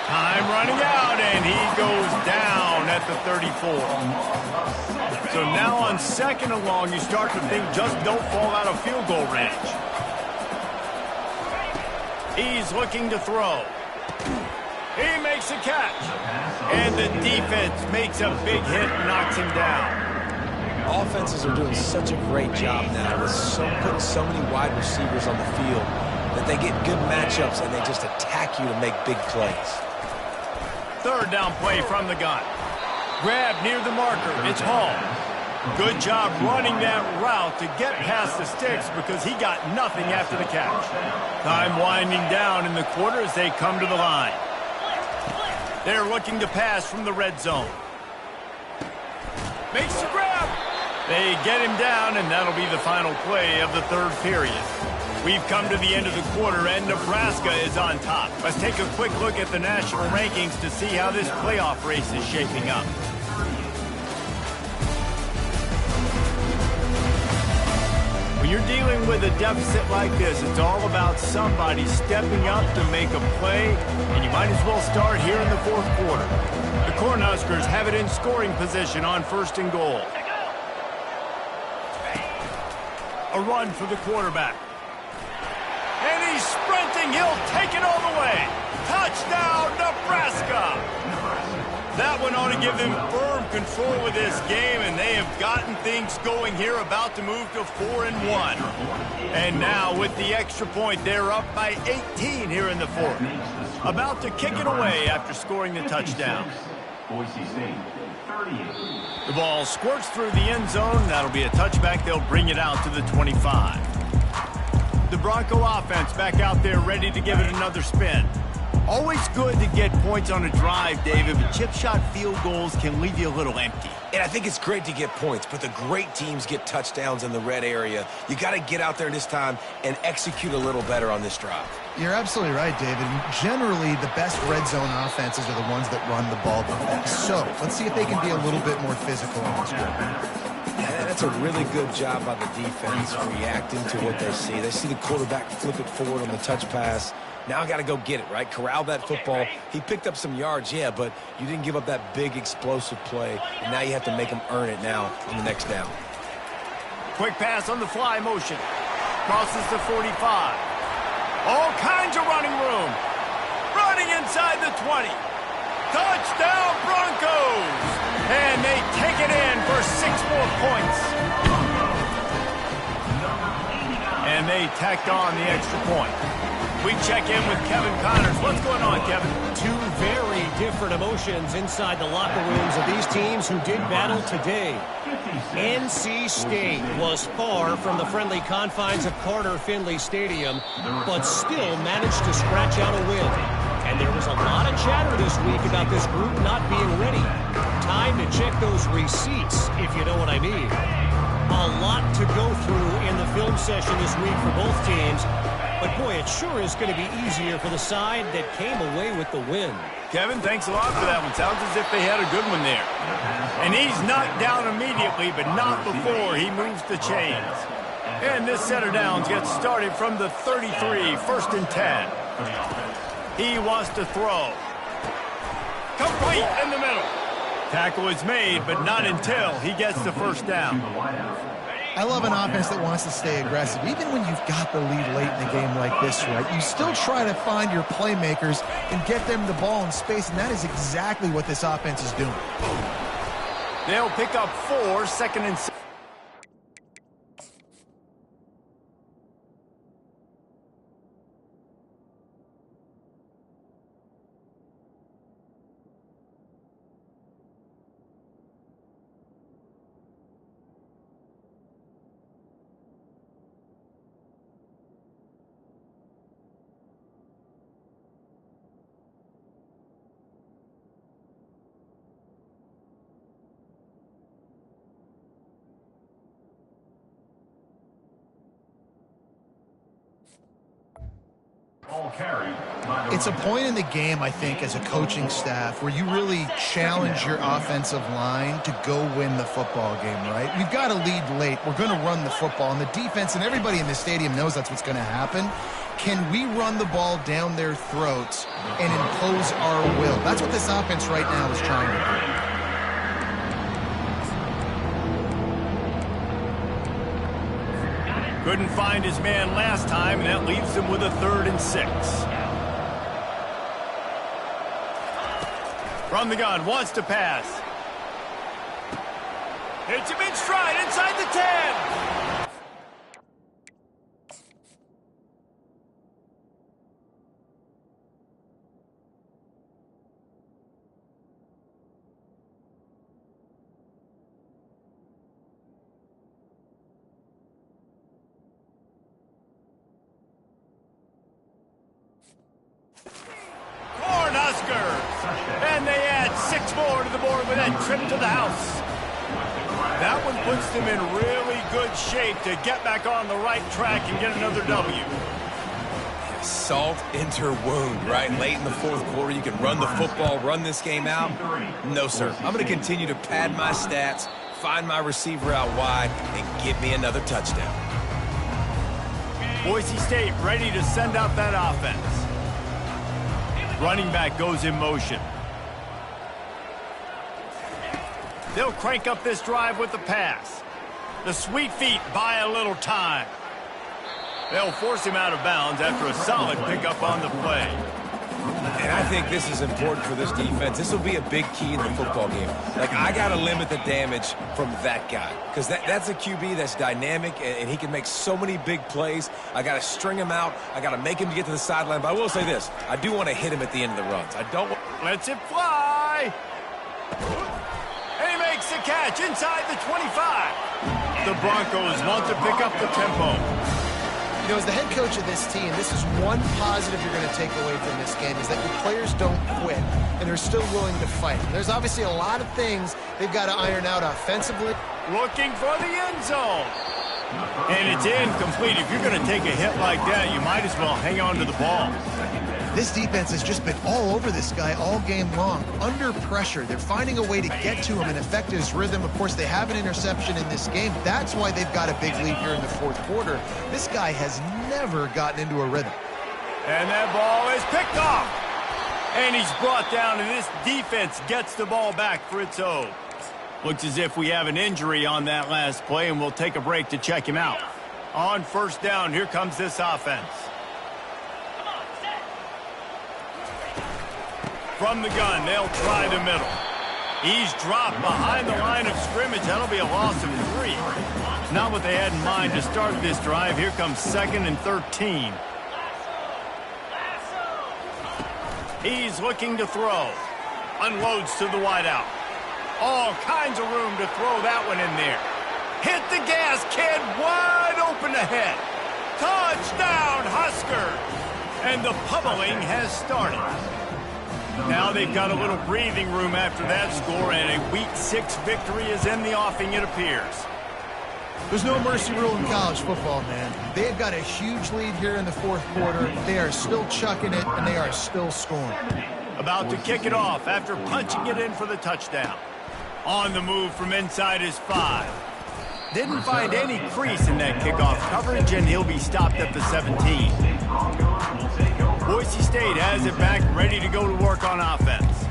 Time running out, and he goes down at the 34. So now on 2nd and long, you start to think just don't fall out of field goal range. He's looking to throw. He makes a catch. And the defense makes a big hit and knocks him down. Offenses are doing such a great job now with putting so many wide receivers on the field that they get good matchups and they just attack you to make big plays. 3rd down play from the gun. Grab near the marker. It's Hall. Good job running that route to get past the sticks because he got nothing after the catch. Time winding down in the quarter as they come to the line. They're looking to pass from the red zone. Makes the grab. They get him down, and that'll be the final play of the 3rd period. We've come to the end of the quarter, and Nebraska is on top. Let's take a quick look at the national rankings to see how this playoff race is shaping up. When you're dealing with a deficit like this, it's all about somebody stepping up to make a play, and you might as well start here in the 4th quarter. The Cornhuskers have it in scoring position on 1st and goal. A run for the quarterback. And he's sprinting. He'll take it all the way. Touchdown, Nebraska! That one ought to give them firm control of this game, and they have gotten things going here, about to move to 4-1. And now, with the extra point, they're up by 18 here in the 4th. About to kick it away after scoring the touchdown. Boise State, 38. The ball squirts through the end zone. That'll be a touchback. They'll bring it out to the 25. The Bronco offense back out there ready to give it another spin. Always good to get points on a drive, David, but chip shot field goals can leave you a little empty. And I think it's great to get points, but the great teams get touchdowns in the red area. You got to get out there this time and execute a little better on this drive. You're absolutely right, David. And generally, the best red zone offenses are the ones that run the ball the best. So let's see if they can be a little bit more physical on this one. And that's a really good job by the defense reacting to what they see. They see the quarterback flip it forward on the touch pass. Now I got to go get it, right? Corral that football. He picked up some yards, yeah, but you didn't give up that big explosive play. And now you have to make him earn it now on the next down. Quick pass on the fly motion. Crosses the 45. All kinds of running room. Running inside the 20. Touchdown, Broncos! And they take it in for 6 more points. And they tacked on the extra point. We check in with Kevin Connors. What's going on, Kevin? 2 very different emotions inside the locker rooms of these teams who did battle today. NC State was far from the friendly confines of Carter Finley Stadium, but still managed to scratch out a win. And there was a lot of chatter this week about this group not being ready. Time to check those receipts, if you know what I mean. A lot to go through in the film session this week for both teams. But, boy, it sure is going to be easier for the side that came away with the win. Kevin, thanks a lot for that one. Sounds as if they had a good one there. And he's knocked down immediately, but not before he moves the chains. And this set of downs gets started from the 33, 1st and 10. He wants to throw. Complete in the middle. Tackle is made, but not until he gets the 1st down. I love an offense that wants to stay aggressive. Even when you've got the lead late in a game like this, right, you still try to find your playmakers and get them the ball in space, and that is exactly what this offense is doing. They'll pick up 4, 2nd and 6. Ball carried by the It's a point in the game, I think, as a coaching staff where you really challenge your offensive line to go win the football game, right? We've got to lead late. We're going to run the football. And the defense and everybody in the stadium knows that's what's going to happen. Can we run the ball down their throats and impose our will? That's what this offense right now is trying to do. Couldn't find his man last time, and that leaves him with a 3rd and 6. From the gun, wants to pass. Hits him in stride inside the 10. And they add 6 more to the board with that trip to the house. That one puts them in really good shape to get back on the right track and get another W. Salt into wound, right? Late in the 4th quarter, you can run the football, run this game out. No, sir. I'm going to continue to pad my stats, find my receiver out wide, and give me another touchdown. Boise State ready to send out that offense. Running back goes in motion. They'll crank up this drive with the pass. The sweet feet buy a little time. They'll force him out of bounds after a solid pickup on the play. And I think this is important for this defense. This will be a big key in the football game. Like, I got to limit the damage from that guy because that's a QB that's dynamic, and he can make so many big plays. I got to string him out. I got to make him get to the sideline. But I will say this. I do want to hit him at the end of the runs. I don't want... Lets it fly. And he makes the catch inside the 25. The Broncos want to pick up the tempo. You know, as the head coach of this team, this is one positive you're going to take away from this game, is that your players don't quit, and they're still willing to fight. There's obviously a lot of things they've got to iron out offensively. Looking for the end zone. And it's incomplete. If you're going to take a hit like that, you might as well hang on to the ball. This defense has just been all over this guy all game long. Under pressure, they're finding a way to get to him and affect his rhythm. Of course, they have an interception in this game. That's why they've got a big lead here in the 4th quarter. This guy has never gotten into a rhythm. And that ball is picked off. And he's brought down, and this defense gets the ball back for its own. Looks as if we have an injury on that last play, and we'll take a break to check him out. On 1st down, here comes this offense. From the gun, they'll try the middle. He's dropped behind the line of scrimmage. That'll be a loss of 3. Not what they had in mind to start this drive. Here comes 2nd and 13. He's looking to throw. Unloads to the wideout. All kinds of room to throw that one in there. Hit the gas, kid. Wide open ahead. Touchdown, Huskers. And the pummeling has started. Now they've got a little breathing room after that score, and a Week 6 victory is in the offing, it appears. There's no mercy rule in college football, man. They've got a huge lead here in the 4th quarter. They are still chucking it, and they are still scoring. About to kick it off after punching it in for the touchdown. On the move from inside his 5. Didn't find any crease in that kickoff coverage, and he'll be stopped at the 17. Boise State has it back, ready to go to work on offense.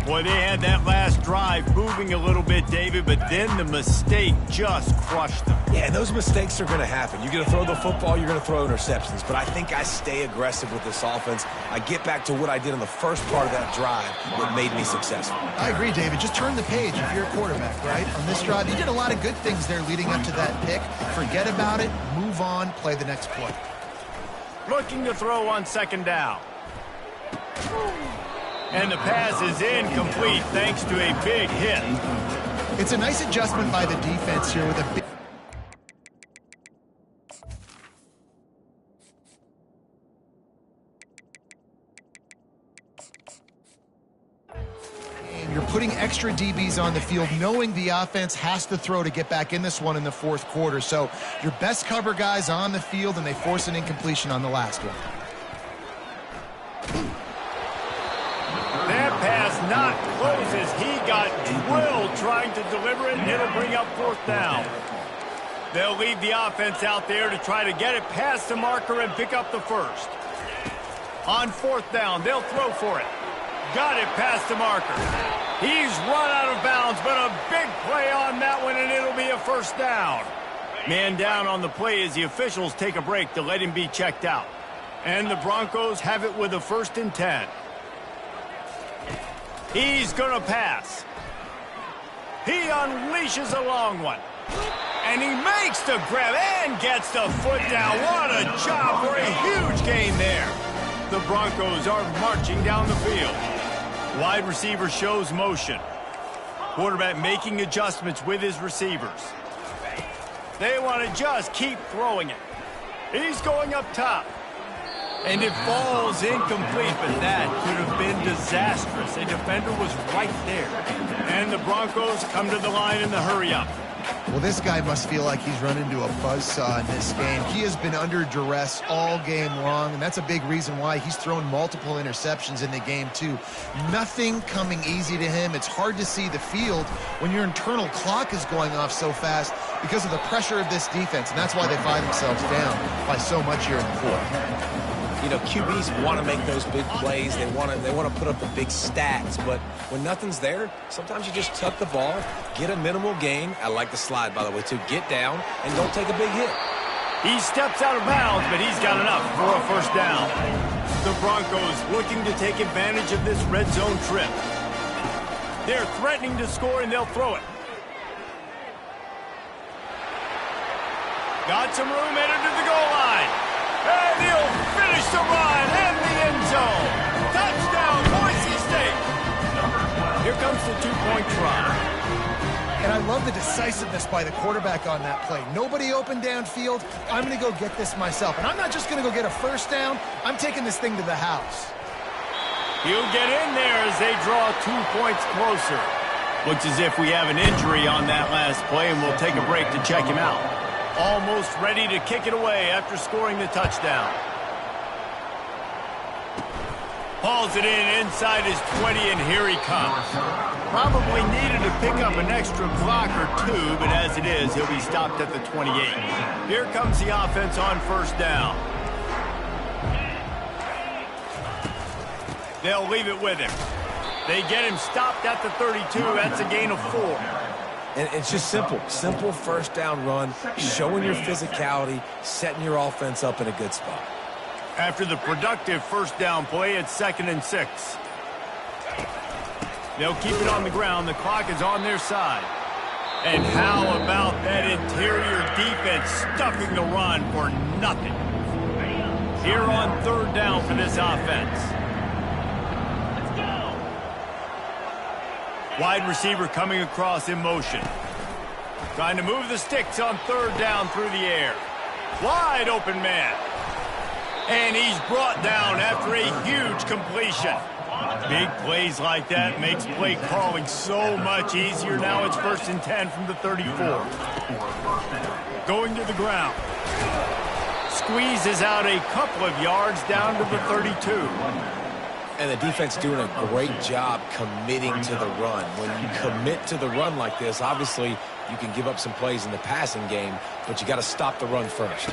Boy, they had that last drive moving a little bit, David, but then the mistake just crushed them. Yeah, those mistakes are going to happen. You're going to throw the football, you're going to throw interceptions. But I think I stay aggressive with this offense. I get back to what I did in the first part of that drive that made me successful. I agree, David. Just turn the page if you're a quarterback, right? On this drive, you did a lot of good things there leading up to that pick. Forget about it, move on, play the next play. Looking to throw on 2nd down. And the pass is incomplete thanks to a big hit. It's a nice adjustment by the defense here with a big... You're putting extra DBs on the field, knowing the offense has to throw to get back in this one in the 4th quarter. So your best cover guys on the field, and they force an incompletion on the last one. thrilled trying to deliver it, and it'll bring up 4th down. They'll leave the offense out there to try to get it past the marker and pick up the first. On 4th down, they'll throw for it. Got it past the marker. He's run out of bounds, but a big play on that one, and it'll be a 1st down. Man down on the play as the officials take a break to let him be checked out. And the Broncos have it with a 1st and 10. He's going to pass. He unleashes a long one. And he makes the grab and gets the foot down. What a job for a huge gain there. The Broncos are marching down the field. Wide receiver shows motion. Quarterback making adjustments with his receivers. They want to just keep throwing it. He's going up top. And it falls incomplete, but that could have been disastrous. A defender was right there. And the Broncos come to the line in the hurry-up. Well, this guy must feel like he's run into a buzzsaw in this game. He has been under duress all game long, and that's a big reason why he's thrown multiple interceptions in the game, too. Nothing coming easy to him. It's hard to see the field when your internal clock is going off so fast because of the pressure of this defense, and that's why they find themselves down by so much here in the 4th. You know, QBs want to make those big plays. They want to put up the big stats. But when nothing's there, sometimes you just tuck the ball, get a minimal gain. I like the slide, by the way, too. Get down and don't take a big hit. He steps out of bounds, but he's got enough for a 1st down. The Broncos looking to take advantage of this red zone trip. They're threatening to score, and they'll throw it. Got some room headed to the goal line. And he'll finish the run in the end zone. Touchdown, Boise State. Here comes the 2-point try. And I love the decisiveness by the quarterback on that play. Nobody open downfield. I'm going to go get this myself. And I'm not just going to go get a 1st down. I'm taking this thing to the house. He'll get in there as they draw 2 points closer. Looks as if we have an injury on that last play, and we'll take a break to check him out. Almost ready to kick it away after scoring the touchdown. Hauls it in inside his 20, and here he comes. Probably needed to pick up an extra block or 2, but as it is, he'll be stopped at the 28. Here comes the offense on 1st down. They'll leave it with him. They get him stopped at the 32. That's a gain of 4. And it's just simple 1st down run, showing your physicality, setting your offense up in a good spot. After the productive 1st down play, it's 2nd and 6. They'll keep it on the ground. The clock is on their side. And how about that interior defense stuffing the run for nothing? Here on 3rd down for this offense. Wide receiver coming across in motion. Trying to move the sticks on 3rd down through the air. Wide open man. And he's brought down after a huge completion. Big plays like that makes play calling so much easier. Now it's 1st and 10 from the 34. Going to the ground. Squeezes out a couple of yards down to the 32. And the defense doing a great job committing to the run. When you commit to the run like this, obviously you can give up some plays in the passing game, but you got to stop the run first.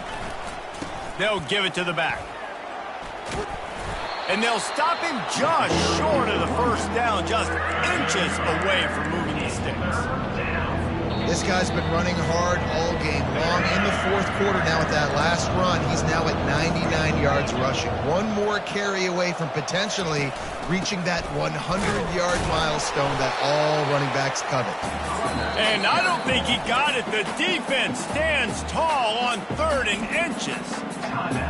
They'll give it to the back. And they'll stop him just short of the 1st down, just inches away from moving the sticks. This guy's been running hard all game long. In the 4th quarter now with that last run, he's now at 99 yards rushing. One more carry away from potentially reaching that 100-yard milestone that all running backs covet. And I don't think he got it. The defense stands tall on 3rd and inches.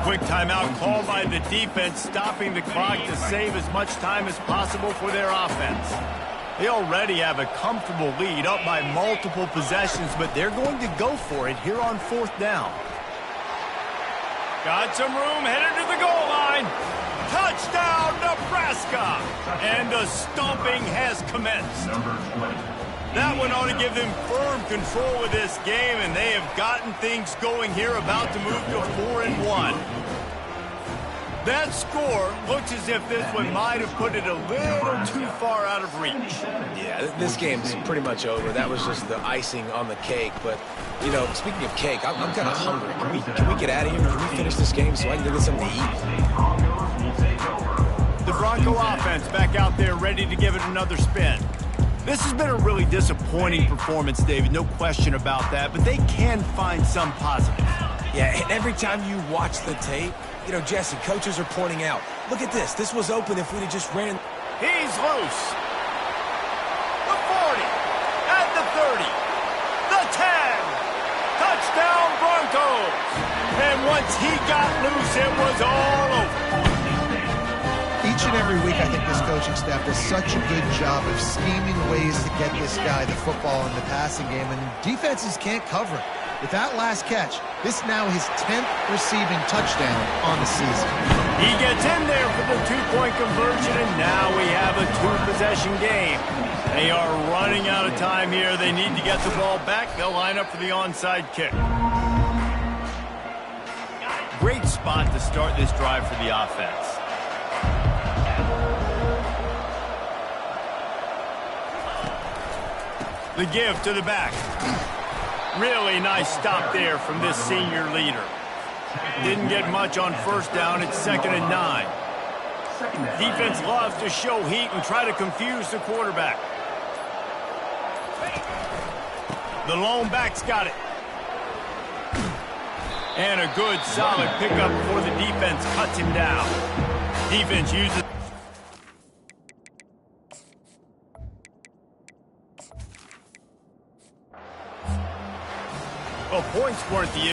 Quick timeout called by the defense, stopping the clock to save as much time as possible for their offense. They already have a comfortable lead up by multiple possessions, but they're going to go for it here on 4th down. Got some room headed to the goal line. Touchdown, Nebraska! And the stomping has commenced. That one ought to give them firm control of this game, and they have gotten things going here, about to move to 4-1. That score looks as if this one might have put it a little too far out of reach. Yeah, this game's pretty much over. That was just the icing on the cake. But, you know, speaking of cake, I'm kind of hungry. Can we get out of here? Can we finish this game so I can go get something to eat? The Bronco offense back out there ready to give it another spin. This has been a really disappointing performance, David, no question about that, but they can find some positive. Yeah, and every time you watch the tape, you know, Jesse, coaches are pointing out, look at this. This was open if we'd have just ran. He's loose. The 40, at the 30, the 10. Touchdown Broncos. And once he got loose, it was all over. Each and every week, I think this coaching staff does such a good job of scheming ways to get this guy the football in the passing game, and defenses can't cover it. With that last catch, this now his 10th receiving touchdown on the season. He gets in there for the two-point conversion, and now we have a two-possession game. They are running out of time here. They need to get the ball back. They'll line up for the onside kick. Great spot to start this drive for the offense. The give to the back. Really nice stop there from this senior leader. Didn't get much on first down. It's 2nd and 9. Defense loves to show heat and try to confuse the quarterback. The lone back's got it. And a good, solid pickup before the defense cuts him down. Defense uses... Well, points weren't the issue.